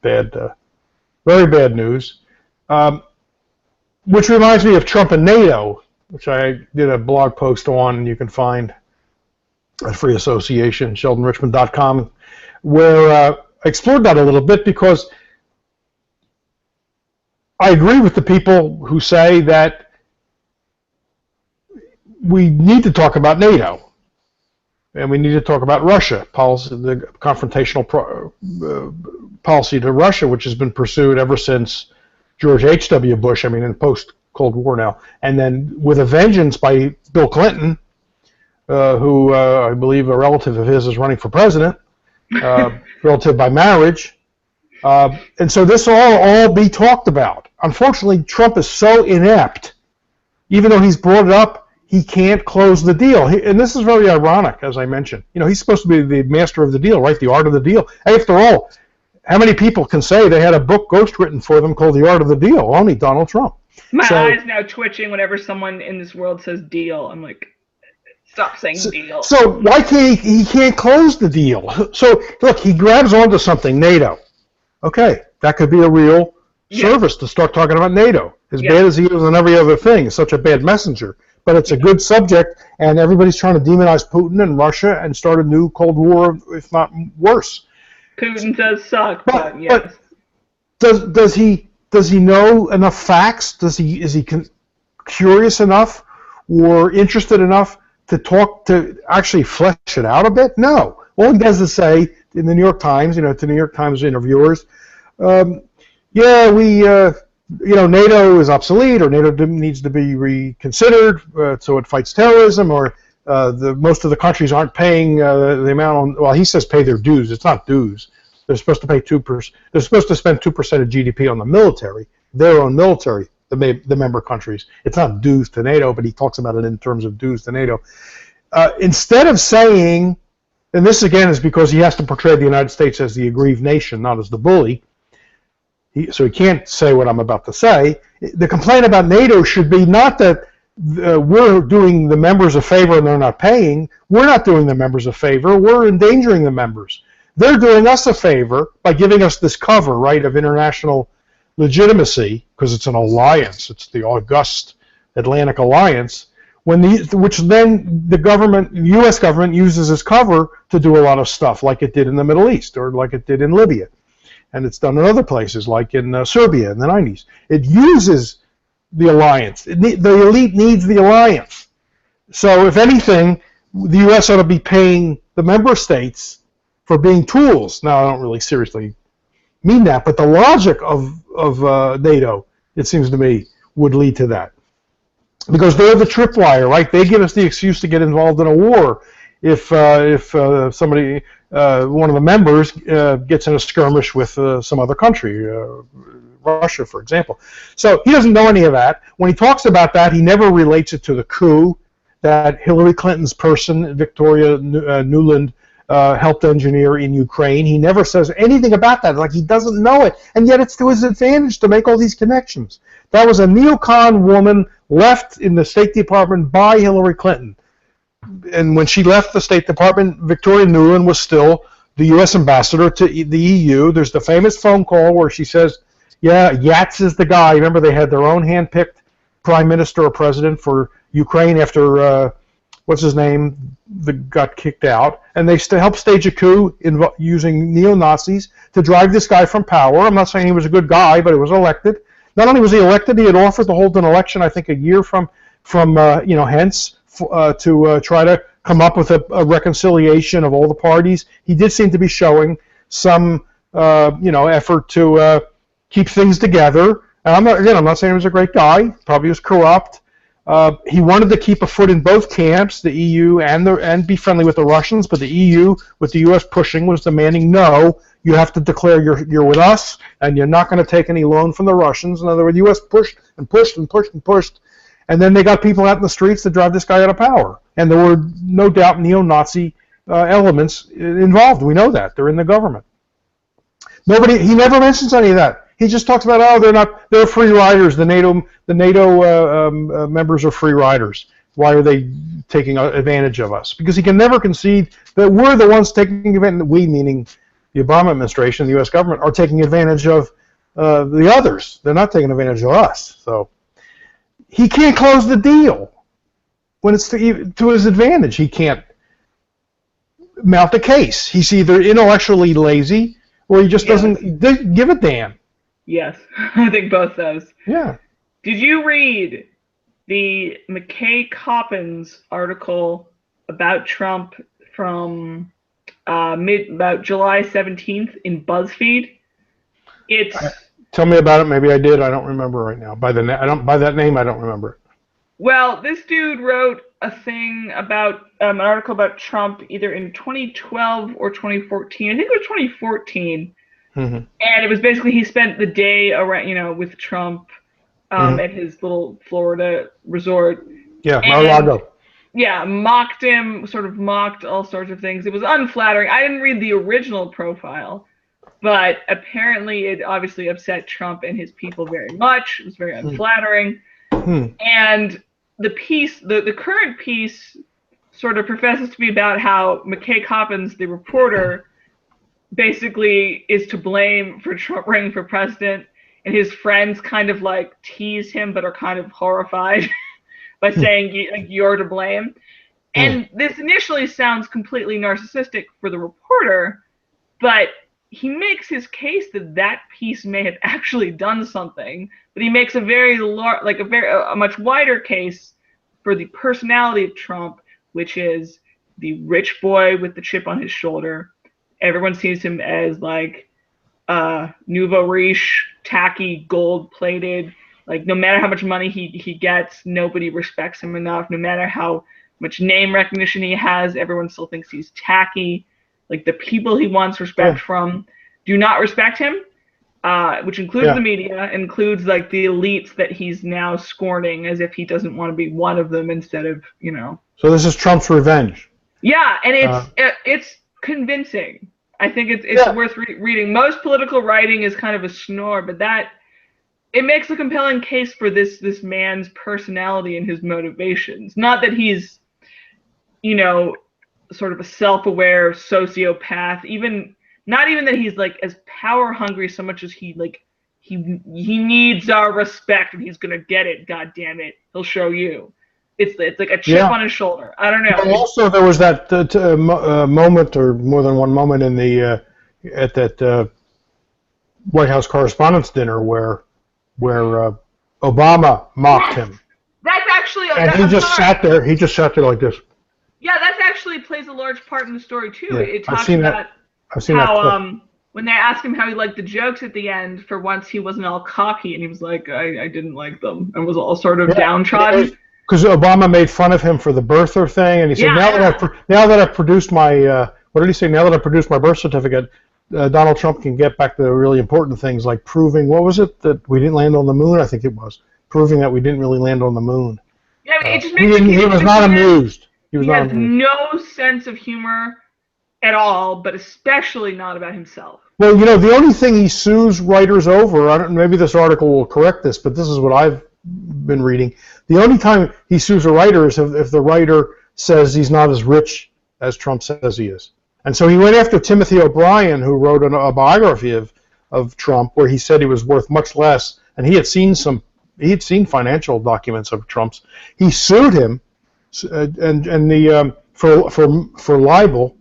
bad, very bad news. Which reminds me of Trump and NATO, which I did a blog post on, and you can find at Free Association, sheldonrichmond.com, where I explored that a little bit because I agree with the people who say that we need to talk about NATO, and we need to talk about Russia, the confrontational policy to Russia, which has been pursued ever since George H.W. Bush, in post-Cold War now, and then with a vengeance by Bill Clinton, who I believe a relative of his is running for president, relative by marriage. And so this will all be talked about. Unfortunately, Trump is so inept, even though he's brought it up, he can't close the deal. And this is very ironic, as I mentioned. He's supposed to be the master of the deal, right? The art of the deal. After all, how many people can say they had a book ghostwritten for them called The Art of the Deal? Only Donald Trump. My eyes now twitching whenever someone in this world says deal. I'm like, stop saying deal. So why can't he can't close the deal? So look, he grabs onto something, NATO. Okay, that could be a real service to start talking about NATO. As Yeah. bad as he is on every other thing, he's such a bad messenger. But it's a good subject, and everybody's trying to demonize Putin and Russia and start a new Cold War, if not worse. Putin does suck, but yes. Does he know enough facts? Is he curious enough or interested enough to actually flesh it out a bit? No. All he does is say in the New York Times, to New York Times interviewers, NATO is obsolete, or NATO needs to be reconsidered, so it fights terrorism, or most of the countries aren't paying the amount on. Well, he says pay their dues. It's not dues. They're supposed to pay 2%. They're supposed to spend 2% of GDP on the military, their own military, the member countries. It's not dues to NATO, but he talks about it in terms of dues to NATO. Instead of saying, and this again is because he has to portray the United States as the aggrieved nation, not as the bully. So he can't say what I'm about to say. The complaint about NATO should be not that we're doing the members a favor and they're not paying. We're not doing the members a favor. We're endangering the members. They're doing us a favor by giving us this cover, right, of international legitimacy, because it's an alliance. It's the august Atlantic Alliance, which then the U.S. government uses as cover to do a lot of stuff, like it did in the Middle East or like it did in Libya. And it's done in other places, like in Serbia in the 90s. It uses the alliance. The elite needs the alliance. So if anything, the U.S. ought to be paying the member states for being tools. Now, I don't really seriously mean that, but the logic of NATO, it seems to me, would lead to that. Because they're the tripwire, right? They give us the excuse to get involved in a war if somebody, one of the members, gets in a skirmish with some other country, Russia, for example. So he doesn't know any of that. When he talks about that, he never relates it to the coup that Hillary Clinton's person, Victoria Nuland, helped engineer in Ukraine. He never says anything about that, like he doesn't know it, and yet it's to his advantage to make all these connections. That was a neocon woman left in the State Department by Hillary Clinton. And when she left the State Department, Victoria Nuland was still the U.S. ambassador to the EU. There's the famous phone call where she says, yeah, Yats is the guy. Remember, they had their own hand-picked prime minister or president for Ukraine after, what's his name, got kicked out. And they helped stage a coup using neo-Nazis to drive this guy from power. I'm not saying he was a good guy, but he was elected. Not only was he elected, he had offered to hold an election, I think, a year from hence, to try to come up with a reconciliation of all the parties. He did seem to be showing some, effort to keep things together. And I'm not saying he was a great guy. Probably was corrupt. He wanted to keep a foot in both camps, the EU and be friendly with the Russians. But the EU, with the U.S. pushing, was demanding, no, you have to declare you're with us, and you're not going to take any loan from the Russians. In other words, the U.S. pushed and pushed and pushed and pushed. And then they got people out in the streets to drive this guy out of power. And there were no doubt neo-Nazi elements involved. We know that. They're in the government. He never mentions any of that. He just talks about, they're free riders. The NATO members are free riders. Why are they taking advantage of us? Because he can never concede that we're the ones taking advantage, we meaning the Obama administration, the U.S. government, are taking advantage of the others. They're not taking advantage of us. So he can't close the deal when it's to his advantage. He can't mount a case. He's either intellectually lazy or he just doesn't give a damn. Yes, I think both those. Yeah. Did you read the McKay Coppins article about Trump from about July 17th in BuzzFeed? Tell me about it. Maybe I did. I don't remember right now. By that name, I don't remember it. Well, this dude wrote a thing about an article about Trump either in 2012 or 2014. I think it was 2014. Mm-hmm. And it was basically he spent the day around, with Trump at his little Florida resort. Yeah, Mar-a-Lago. Yeah, mocked him, sort of mocked all sorts of things. It was unflattering. I didn't read the original profile, but apparently it obviously upset Trump and his people very much. It was very unflattering. And the piece, the current piece, sort of professes to be about how McKay Coppins, the reporter, basically is to blame for Trump running for president, and his friends kind of like tease him but are kind of horrified by saying you're to blame. And this initially sounds completely narcissistic for the reporter, but he makes his case that that piece may have actually done something, but he makes a a much wider case for the personality of Trump, which is the rich boy with the chip on his shoulder. Everyone sees him as like nouveau riche, tacky, gold-plated. Like no matter how much money he gets, nobody respects him enough. No matter how much name recognition he has, everyone still thinks he's tacky. Like the people he wants respect from do not respect him, which includes the media, includes like the elites that he's now scorning as if he doesn't want to be one of them instead of, you know. So this is Trump's revenge. Yeah, and it's convincing. I think it's worth reading. Most political writing is kind of a snore, but it makes a compelling case for this man's personality and his motivations. Not that he's, you know, sort of a self-aware sociopath, not even that he's like as power hungry so much as he needs our respect and he's gonna get it. God damn it, he'll show you. It's like a chip on his shoulder. I don't know. But also, there was that moment, or more than one moment, in the at that White House Correspondents' dinner where Obama mocked him. That's actually, and he just sat there. He just sat there like this. Yeah, that actually plays a large part in the story too. Yeah, it talks about I've seen how when they asked him how he liked the jokes at the end, for once he wasn't all cocky and he was like, I didn't like them, and was all sort of downtrodden. Because Obama made fun of him for the birther thing, and he said, now that I've produced my what did he say? Now that I've produced my birth certificate, Donald Trump can get back to the really important things like proving, what was it, that we didn't land on the moon? I think it was proving that we didn't really land on the moon. Yeah, I mean, it just makes he was not amused. He has no sense of humor at all, but especially not about himself. Well, you know, the only thing he sues writers over, maybe this article will correct this, but this is what I've been reading. The only time he sues a writer is if the writer says he's not as rich as Trump says he is. And so he went after Timothy O'Brien, who wrote a biography of Trump, where he said he was worth much less, and he had seen financial documents of Trump's. He sued him, for libel,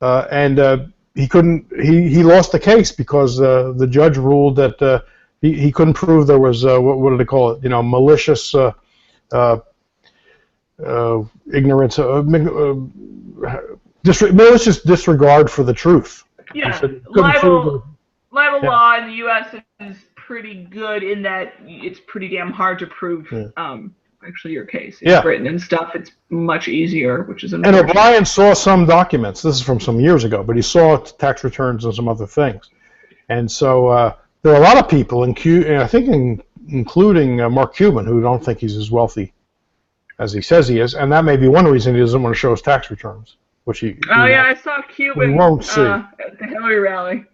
and he couldn't. He lost the case because the judge ruled that he couldn't prove there was what did they call it? You know, malicious ignorance, malicious disregard for the truth. Yeah, libel law in the U.S. is pretty good in that it's pretty damn hard to prove. Actually, your case in Britain and stuff, it's much easier, which is unfortunate. And O'Brien saw some documents. This is from some years ago, but he saw tax returns and some other things. And so there are a lot of people, including Mark Cuban, who don't think he's as wealthy as he says he is, and that may be one reason he doesn't want to show his tax returns, which he. I saw Cuban won't see at the Hillary rally.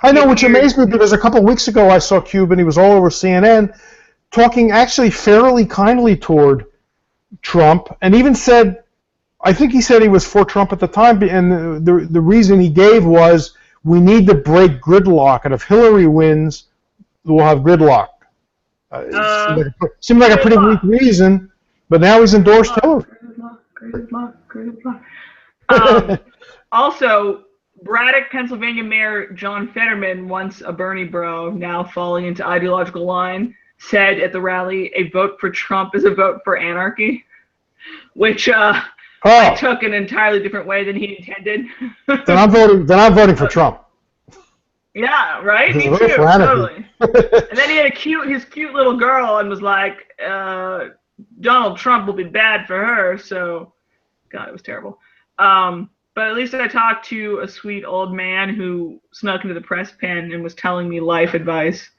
I know, which amazed me because a couple of weeks ago I saw Cuban. He was all over CNN, talking actually fairly kindly toward Trump, and even said, I think he said he was for Trump at the time, and the reason he gave was, we need to break gridlock, and if Hillary wins, we'll have gridlock. Seemed like a pretty weak reason, but now he's endorsed Hillary. Gridlock. Also, Braddock, Pennsylvania Mayor John Fetterman, once a Bernie bro, now falling into ideological line, said at the rally, a vote for Trump is a vote for anarchy, which I took an entirely different way than he intended. Then I'm voting for Trump. Yeah, right? Me too, totally. And then he had his cute little girl and was like, Donald Trump will be bad for her, so, God, it was terrible. But at least I talked to a sweet old man who snuck into the press pen and was telling me life advice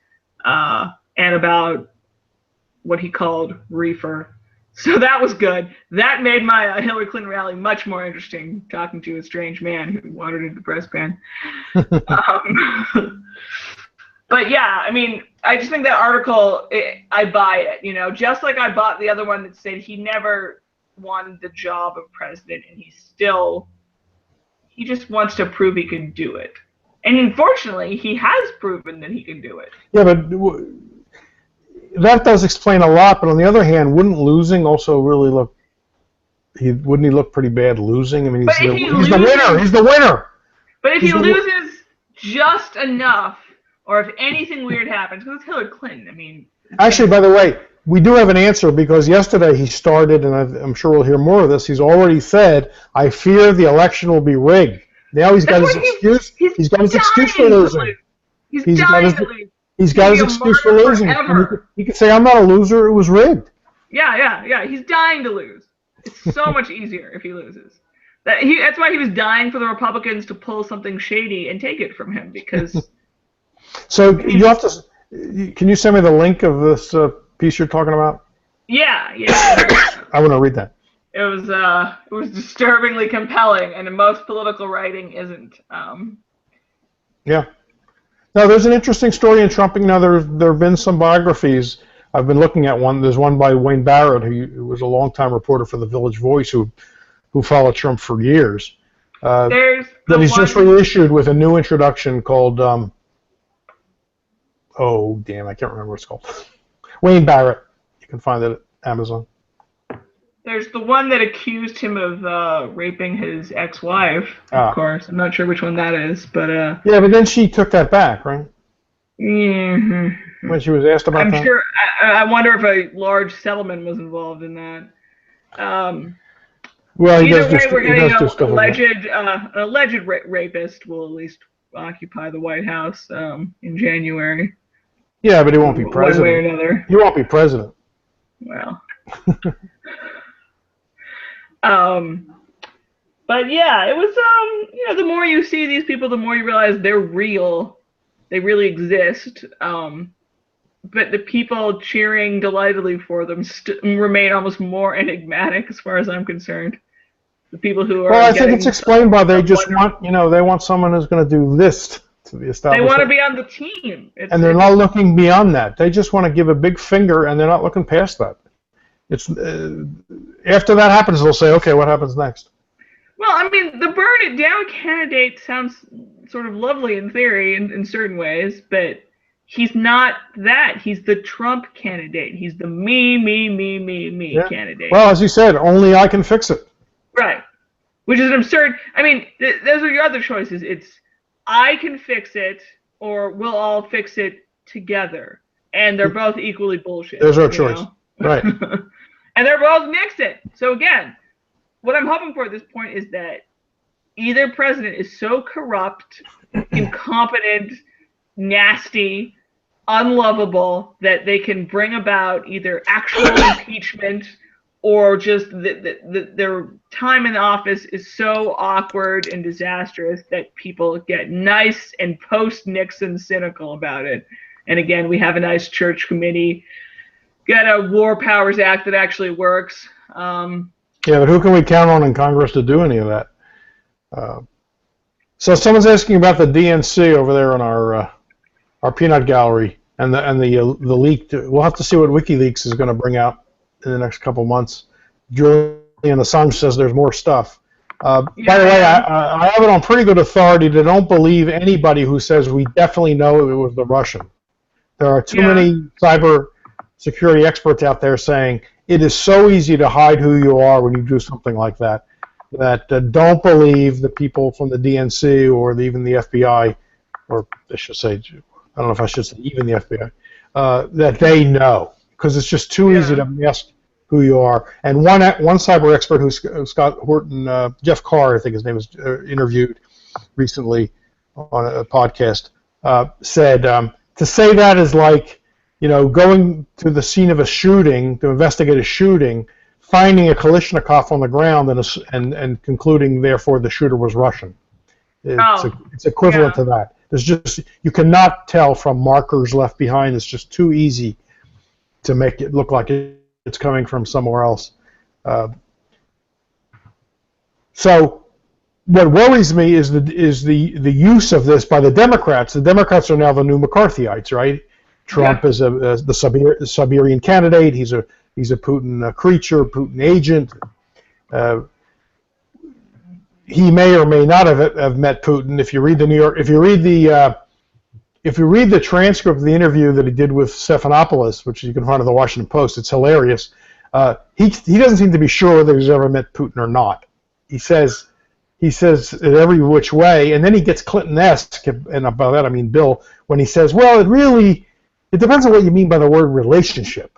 and about what he called reefer. So that was good. That made my Hillary Clinton rally much more interesting, talking to a strange man who wandered into the press pen. But yeah, I mean, I just think that article, I buy it, you know, just like I bought the other one that said he never wanted the job of president and he just wants to prove he can do it. And unfortunately, he has proven that he can do it. Yeah, but that does explain a lot. But on the other hand, wouldn't losing also really look? Wouldn't he look pretty bad losing? I mean, he's the winner. He's the winner. But if he loses just enough, or if anything weird happens, because it's Hillary Clinton. I mean. Actually, by the way, we do have an answer because yesterday he started, and I'm sure we'll hear more of this. He's already said, "I fear the election will be rigged." Now he's got his excuse. He's got his excuse for losing. He's dying to lose. He's got his excuse for losing. He could say, "I'm not a loser. It was rigged." Yeah. He's dying to lose. It's so much easier if he loses. That's why he was dying for the Republicans to pull something shady and take it from him, because. So you have to. Can you send me the link of this piece you're talking about? Yeah. I want to read that. It was disturbingly compelling, and most political writing isn't. Yeah. Now, there's an interesting story in Trumping. Now, there have been some biographies. I've been looking at one. There's one by Wayne Barrett, who was a longtime reporter for the Village Voice, who followed Trump for years. That he's just reissued with a new introduction called, oh, damn, I can't remember what it's called. Wayne Barrett. You can find it at Amazon. There's the one that accused him of raping his ex-wife, of course. I'm not sure which one that is, but... Yeah, but then she took that back, right? Mm-hmm. When she was asked about that? I'm sure. I wonder if a large settlement was involved in that. Well, either way, we're getting an alleged rapist will at least occupy the White House in January. Yeah, but he won't be president. One way or another. He won't be president. Well. But yeah, it was the more you see these people, the more you realize they're real. They really exist. But the people cheering delightedly for them remain almost more enigmatic, as far as I'm concerned. The people who are. Well, I think it's explained by they just want, they want someone who's going to do this to be established. They want to be on the team. And they're not looking beyond that. They just want to give a big finger, and they're not looking past that. It's after that happens, they'll say, "Okay, what happens next?" Well, I mean, the burn it down candidate sounds sort of lovely in theory, in certain ways, but he's not that. He's the Trump candidate. He's the me candidate. Well, as you said, only I can fix it. Right. Which is absurd. I mean, those are your other choices. It's I can fix it, or we'll all fix it together, and they're both equally bullshit. There's our choice. Right. And they're both Nixon. So again, what I'm hoping for at this point is that either president is so corrupt, incompetent, nasty, unlovable that they can bring about either actual impeachment or just their time in office is so awkward and disastrous that people get nice and post-Nixon cynical about it. And again, we have a nice church committee. Get a War Powers Act that actually works. Yeah, but who can we count on in Congress to do any of that? So someone's asking about the DNC over there on our peanut gallery and the leaked. We'll have to see what WikiLeaks is going to bring out in the next couple months. Julian Assange says there's more stuff. By the way, I have it on pretty good authority to don't believe anybody who says we definitely know it was the Russian. There are too many cyber security experts out there saying it is so easy to hide who you are when you do something like that, that don't believe the people from the DNC or even the FBI, or I should say, I don't know if I should say even the FBI, that they know, because it's just too easy to mask who you are. And one cyber expert who's Scott Horton, Jeff Carr, I think his name is, interviewed recently on a podcast, said to say that is like, going to the scene of a shooting to investigate a shooting, finding a Kalashnikov on the ground and concluding therefore the shooter was Russian. It's equivalent to that. There's just, you cannot tell from markers left behind. It's just too easy to make it look like it's coming from somewhere else. So what worries me is the use of this by the Democrats. The Democrats are now the new McCarthyites, right? Trump is the Siberian candidate. He's a Putin creature, Putin agent. he may or may not have met Putin. If you read the New York, if you read the transcript of the interview that he did with Stephanopoulos, which you can find in the Washington Post, it's hilarious. He doesn't seem to be sure whether he's ever met Putin or not. He says it every which way, and then he gets Clinton-esque, and by that I mean Bill, when he says, well, it depends on what you mean by the word relationship.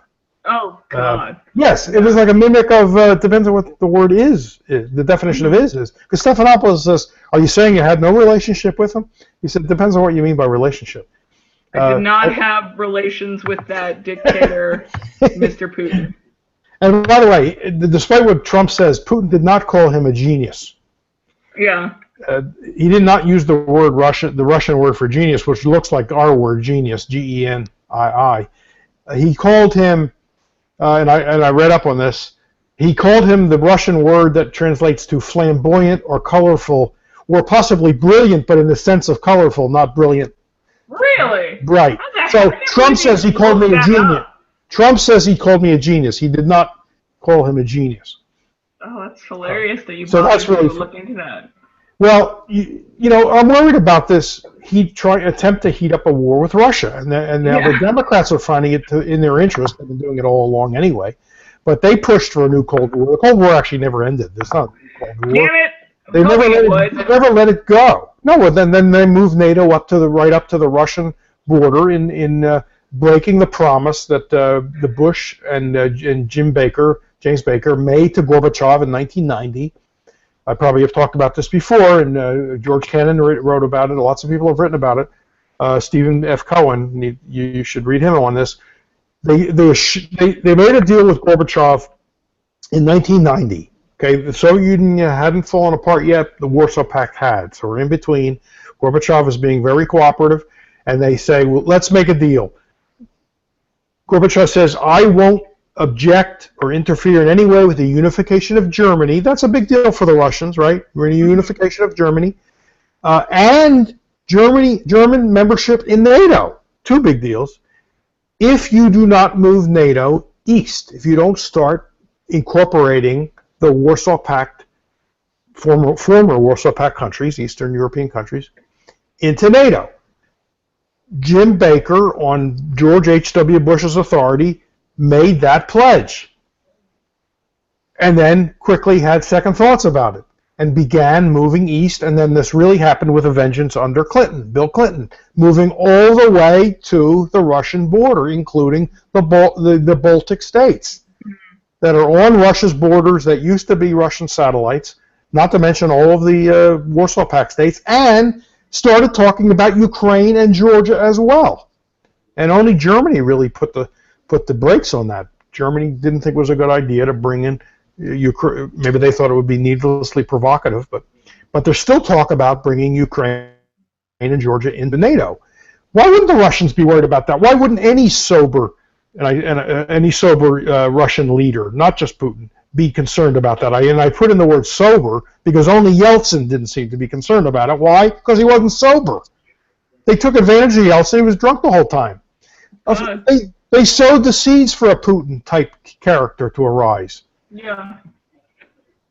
Oh, God. Yes, it was like a mimic of, it depends on what the word is, the definition of is. Because Stephanopoulos says, are you saying you had no relationship with him? He said, it depends on what you mean by relationship. I did not have relations with that dictator, Mr. Putin. And by the way, despite what Trump says, Putin did not call him a genius. Yeah. He did not use the Russian word for genius, which looks like our word genius, Genii. He called him, and I read up on this, he called him the Russian word that translates to flamboyant or colorful, or possibly brilliant, but in the sense of colorful, not brilliant. Really? Right. So Trump says he called me a genius. Trump says he called me a genius. He did not call him a genius. Oh, that's hilarious that you look into that. Well, I'm worried about this. Attempt to heat up a war with Russia, and now the Democrats are finding it in their interest. They've been doing it all along anyway, but they pushed for a new Cold War. The Cold War actually never ended. There's not a Cold War. Damn it! They never let it go. No, well, then they moved NATO right up to the Russian border in breaking the promise that the Bush and James Baker made to Gorbachev in 1990. I probably have talked about this before, and George Kennan wrote about it. Lots of people have written about it. Stephen F. Cohen, you should read him on this. They made a deal with Gorbachev in 1990. Okay, the Soviet Union hadn't fallen apart yet. The Warsaw Pact had. So we're in between. Gorbachev is being very cooperative, and they say, well, let's make a deal. Gorbachev says, I won't object or interfere in any way with the unification of Germany. That's a big deal for the Russians, right? We're in a unification of Germany. And German membership in NATO. Two big deals. If you do not move NATO east, if you don't start incorporating the Warsaw Pact, former Warsaw Pact countries, Eastern European countries, into NATO. Jim Baker, on George H.W. Bush's authority, made that pledge. And then quickly had second thoughts about it and began moving east, and then this really happened with a vengeance under Clinton, Bill Clinton, moving all the way to the Russian border, including the Baltic states that are on Russia's borders that used to be Russian satellites, not to mention all of the Warsaw Pact states, and started talking about Ukraine and Georgia as well. And only Germany really put the brakes on that. Germany didn't think it was a good idea to bring in Ukraine. Maybe they thought it would be needlessly provocative, but there's still talk about bringing Ukraine and Georgia into NATO. Why wouldn't the Russians be worried about that? Why wouldn't any sober Russian leader, not just Putin, be concerned about that? I put in the word sober because only Yeltsin didn't seem to be concerned about it. Why? Because he wasn't sober. They took advantage of Yeltsin. He was drunk the whole time. They sowed the seeds for a Putin-type character to arise. Yeah.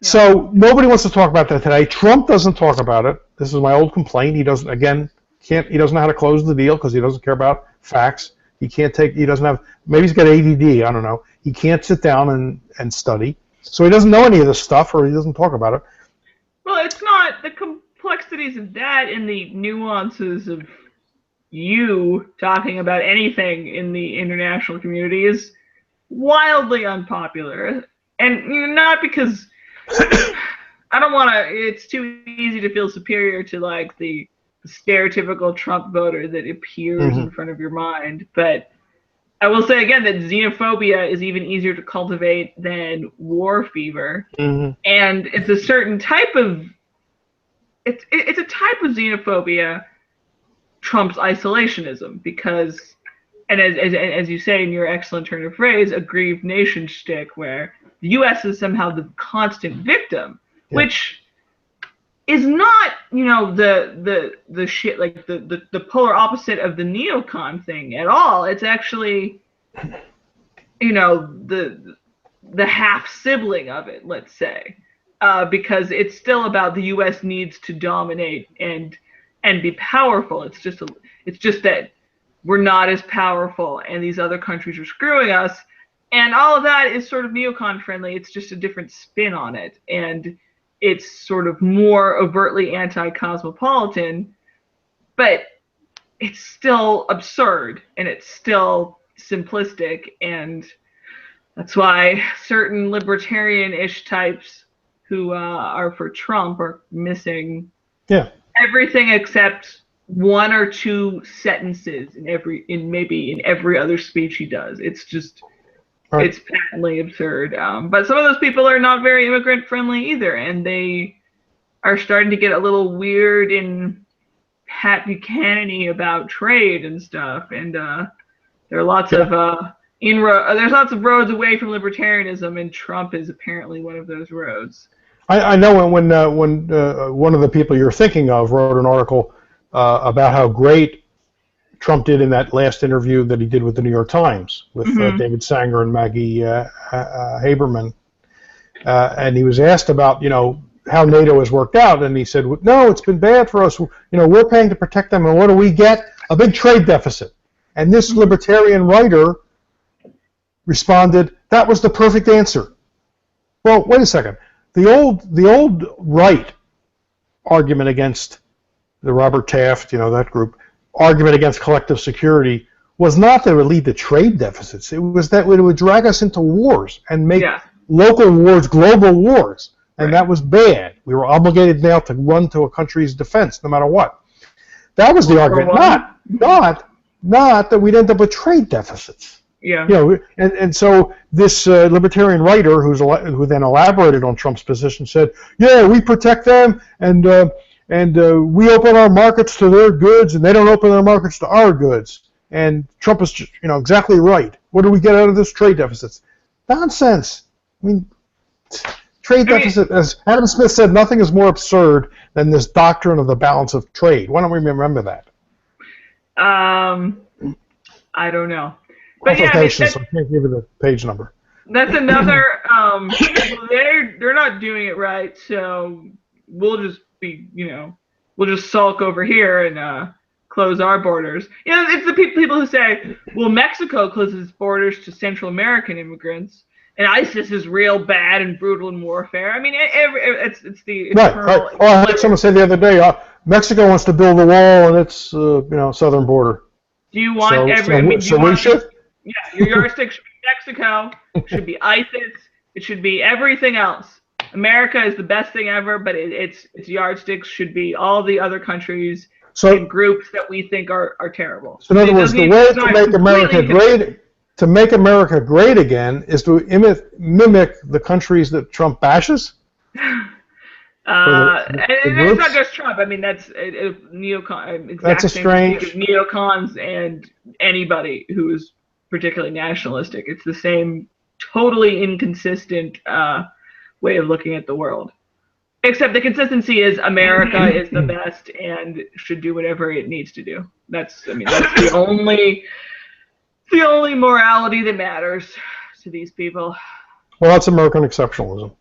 So nobody wants to talk about that today. Trump doesn't talk about it. This is my old complaint. He doesn't know how to close the deal because he doesn't care about facts. He doesn't have, maybe he's got ADD, I don't know. He can't sit down and study. So he doesn't know any of this stuff, or he doesn't talk about it. Well, it's not the complexities of that and the nuances of you talking about anything in the international community is wildly unpopular. And not because I don't want to, it's too easy to feel superior to like the stereotypical Trump voter that appears in front of your mind. But I will say again that xenophobia is even easier to cultivate than war fever. And it's a certain type of, it's a type of xenophobia trumps isolationism because, and as you say in your excellent turn of phrase, aggrieved nation shtick, where the U.S. is somehow the constant victim, which is not, the shit, like the polar opposite of the neocon thing at all. It's actually, the half sibling of it, let's say. because it's still about the U.S. needs to dominate and be powerful. It's just that we're not as powerful, and these other countries are screwing us, and all of that is sort of neocon friendly. It's just a different spin on it, and it's sort of more overtly anti-cosmopolitan, but it's still absurd, and it's still simplistic, and that's why certain libertarian-ish types who are for Trump are missing everything except one or two sentences in maybe every other speech he does. It's just it's patently absurd. But some of those people are not very immigrant friendly either, and they are starting to get a little weird and Pat Buchanan-y about trade and stuff. And there are lots of there's lots of roads away from libertarianism, and Trump is apparently one of those roads. I know when one of the people you're thinking of wrote an article about how great Trump did in that last interview that he did with the New York Times with David Sanger and Maggie Haberman, and he was asked about how NATO has worked out, and he said, no, it's been bad for us. We're paying to protect them, and what do we get? A big trade deficit. And this libertarian writer responded, that was the perfect answer. Well, wait a second. The old right argument against the Robert Taft, that group, argument against collective security was not that it would lead to trade deficits. It was that it would drag us into wars and make local wars global wars. And that was bad. We were obligated now to run to a country's defense no matter what. That was the argument. Not that we'd end up with trade deficits. Yeah. And so this libertarian writer who then elaborated on Trump's position said, yeah, we protect them and we open our markets to their goods and they don't open their markets to our goods. And Trump is exactly right. What do we get out of this trade deficits? Nonsense. I mean, trade deficit, as Adam Smith said, nothing is more absurd than this doctrine of the balance of trade. Why don't we remember that? I don't know. But so I can't give you the page number. That's another. They're not doing it right, so we'll just be, we'll just sulk over here and close our borders. It's the people who say, well, Mexico closes its borders to Central American immigrants, and ISIS is real bad and brutal in warfare. I mean, it's the eternal. Right. Oh, I heard someone say the other day, Mexico wants to build a wall on its southern border. Do you want we should? Yeah, your yardstick should be Mexico, it should be ISIS, it should be everything else. America is the best thing ever, but its yardsticks should be all the other countries and groups that we think are terrible. So in other words, the way to make America great again is to mimic the countries that Trump bashes? And it's not just Trump. I mean, that's neocon. That's a strange neocons and anybody who is particularly nationalistic. It's the same totally inconsistent way of looking at the world. Except the consistency is America is the best and should do whatever it needs to do. That's the only morality that matters to these people. Well, that's American exceptionalism.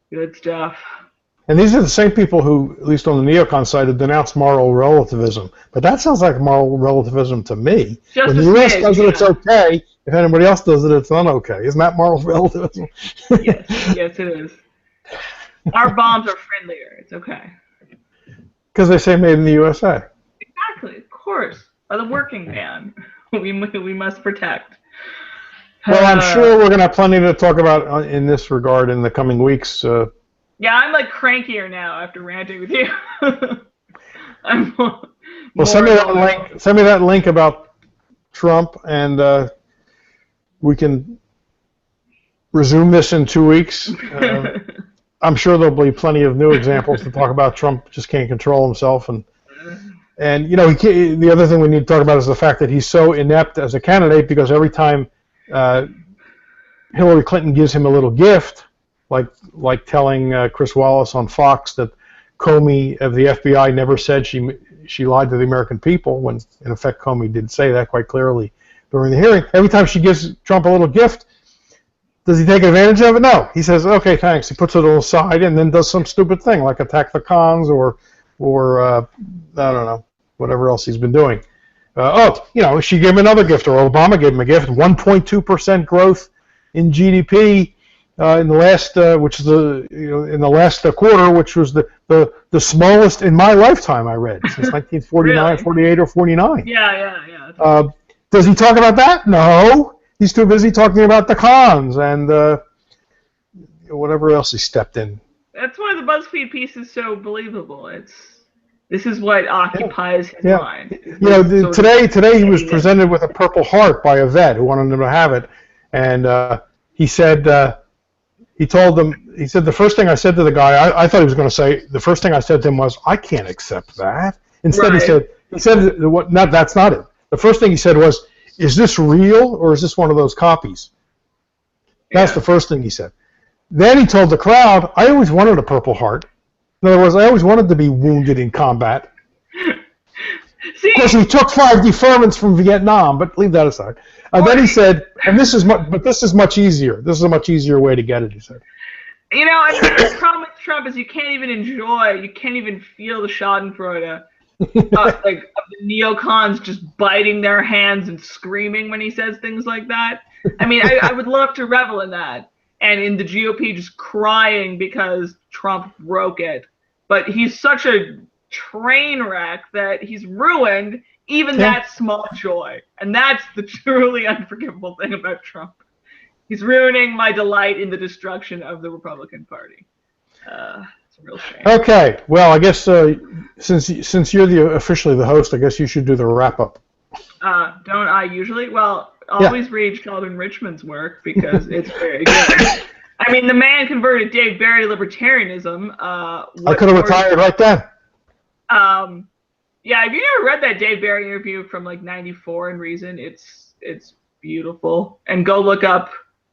Good stuff. And these are the same people who, at least on the neocon side, have denounced moral relativism. But that sounds like moral relativism to me. When the U.S. does it, it's okay. If anybody else does it, it's not okay. Isn't that moral relativism? Yes, it is. Our bombs are friendlier. It's okay. Because they say made in the USA. Exactly, of course. By the working man, we must protect. Well, I'm sure we're going to have plenty to talk about in this regard in the coming weeks. Yeah, I'm like crankier now after ranting with you. Send me that link about Trump, and we can resume this in 2 weeks. I'm sure there'll be plenty of new examples to talk about. Trump just can't control himself, and the other thing we need to talk about is the fact that he's so inept as a candidate, because every time Hillary Clinton gives him a little gift, like telling Chris Wallace on Fox that Comey of the FBI never said she lied to the American people, when in effect Comey did say that quite clearly during the hearing. Every time she gives Trump a little gift, Does he take advantage of it? No. He says, okay, thanks. He puts it on the side and then does some stupid thing like attack the cons or I don't know, whatever else he's been doing. She gave him another gift, or Obama gave him a gift, 1.2% growth in GDP in the last, in the last quarter, which was the smallest in my lifetime. I read since 1949, really? 48, or 49. Yeah. Does he talk about that? No. He's too busy talking about the cons and whatever else he stepped in. That's why the BuzzFeed piece is so believable. This is what occupies his mind. Today he was presented with a Purple Heart by a vet who wanted him to have it, and he said the first thing I said to the guy, I thought he was going to say, the first thing I said to him was, I can't accept that. Instead right. he said that's not it. The first thing he said was, is this real or is this one of those copies? That's the first thing he said. Then he told the crowd, I always wanted a Purple Heart. In other words, I always wanted to be wounded in combat. Of course, he took 5 deferments from Vietnam, but leave that aside. Then he said, this is much easier. This is a much easier way to get it, he said. I think the problem with Trump is you can't even feel the schadenfreude of the neocons just biting their hands and screaming when he says things like that. I mean, I would love to revel in that. And in the GOP just crying because Trump broke it. But he's such a train wreck that he's ruined even that small joy. And that's the truly unforgivable thing about Trump. He's ruining my delight in the destruction of the Republican Party. It's a real shame. Okay. Well, I guess since you're officially the host, I guess you should do the wrap-up. Don't I usually? Well, always read Sheldon Richman's work because it's very good. I mean, the man converted Dave Barry to libertarianism. I could have retired right then. Yeah, have you ever read that Dave Barry interview from like '94 in Reason? It's beautiful. And go look up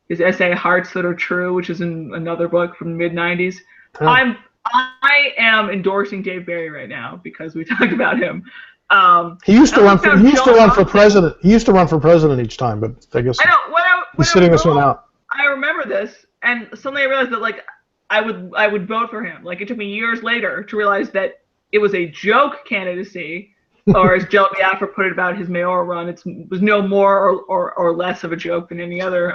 his essay "Hearts That Are True," which is in another book from the mid-'90s. I am endorsing Dave Barry right now because we talked about him. He used to run for president. He used to run for president each time, but I guess he's sitting this one out. I remember this, and suddenly I realized that like I would vote for him. Like it took me years later to realize that it was a joke candidacy, or as Joe Biafra put it about his mayoral run, it was no more or less of a joke than any other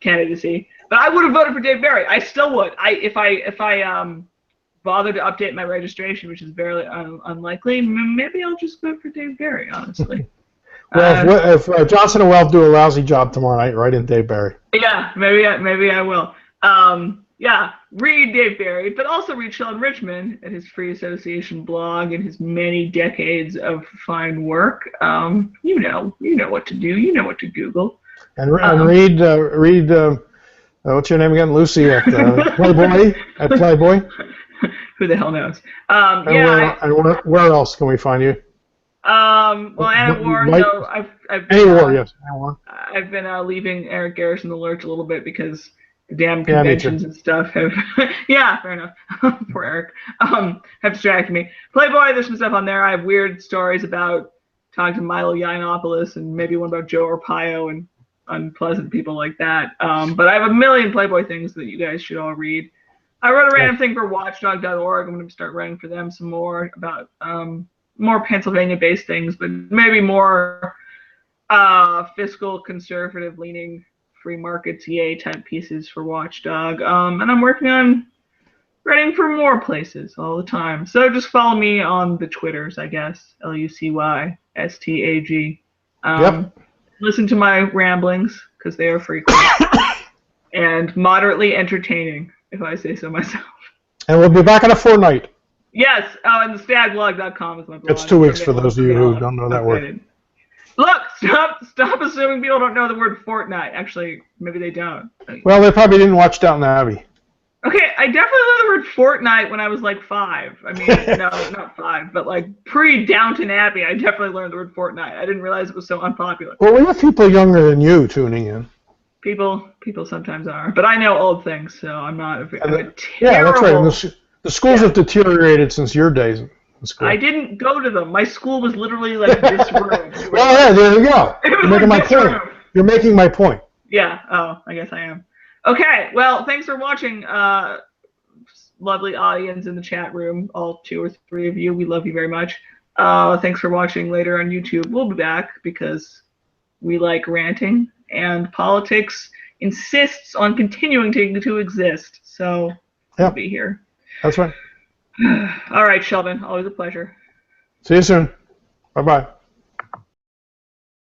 candidacy. But I would have voted for Dave Barry. I still would. If I bother to update my registration, which is very unlikely, maybe I'll just vote for Dave Barry, honestly. Well, if Johnson and Weld do a lousy job tomorrow night, write in Dave Barry. Yeah, maybe I will. Read Dave Barry, but also read Sheldon Richman at his Free Association blog and his many decades of fine work. You know what to do. You know what to Google. And read what's your name again? Lucy at Playboy. At Playboy. Who the hell knows? Where else can we find you? Well, Anna War. No, I've been, Anna War, yes, Anna War. I've been leaving Eric Garrison in the lurch a little bit because the damn conventions and stuff have. Yeah, fair enough. Poor Eric. Have distracted me. Playboy, there's some stuff on there. I have weird stories about talking to Milo Yiannopoulos and maybe one about Joe Arpaio and unpleasant people like that. But I have a million Playboy things that you guys should all read. I wrote a random thing for Watchdog.org. I'm going to start writing for them some more about more Pennsylvania-based things, but maybe more fiscal, conservative-leaning, free market TA type pieces for Watchdog. And I'm working on writing for more places all the time. So just follow me on the Twitters, I guess. LUCYSTAG. Listen to my ramblings because they are frequent and moderately entertaining, if I say so myself. And we'll be back in a fortnight. Yes, and theStagblog.com is my blog. It's 2 weeks for those of you who don't know that word. Look, stop assuming people don't know the word fortnight. Actually, maybe they don't. Well, they probably didn't watch Downton Abbey. Okay, I definitely learned the word fortnight when I was like 5. I mean, no, not 5, but like pre-Downton Abbey, I definitely learned the word fortnight. I didn't realize it was so unpopular. Well, we have people younger than you tuning in. People sometimes are, but I know old things, so I'm not a terrible... Yeah, that's right. The schools have deteriorated since your days in school. I didn't go to them. My school was literally like this room. Well, yeah, there you go. You're making my point. You're making my point. Yeah. Oh, I guess I am. Okay. Well, thanks for watching. Lovely audience in the chat room, all 2 or 3 of you. We love you very much. Thanks for watching later on YouTube. We'll be back because we like ranting, and politics insists on continuing to exist. So we'll be here. That's right. All right, Sheldon. Always a pleasure. See you soon. Bye-bye.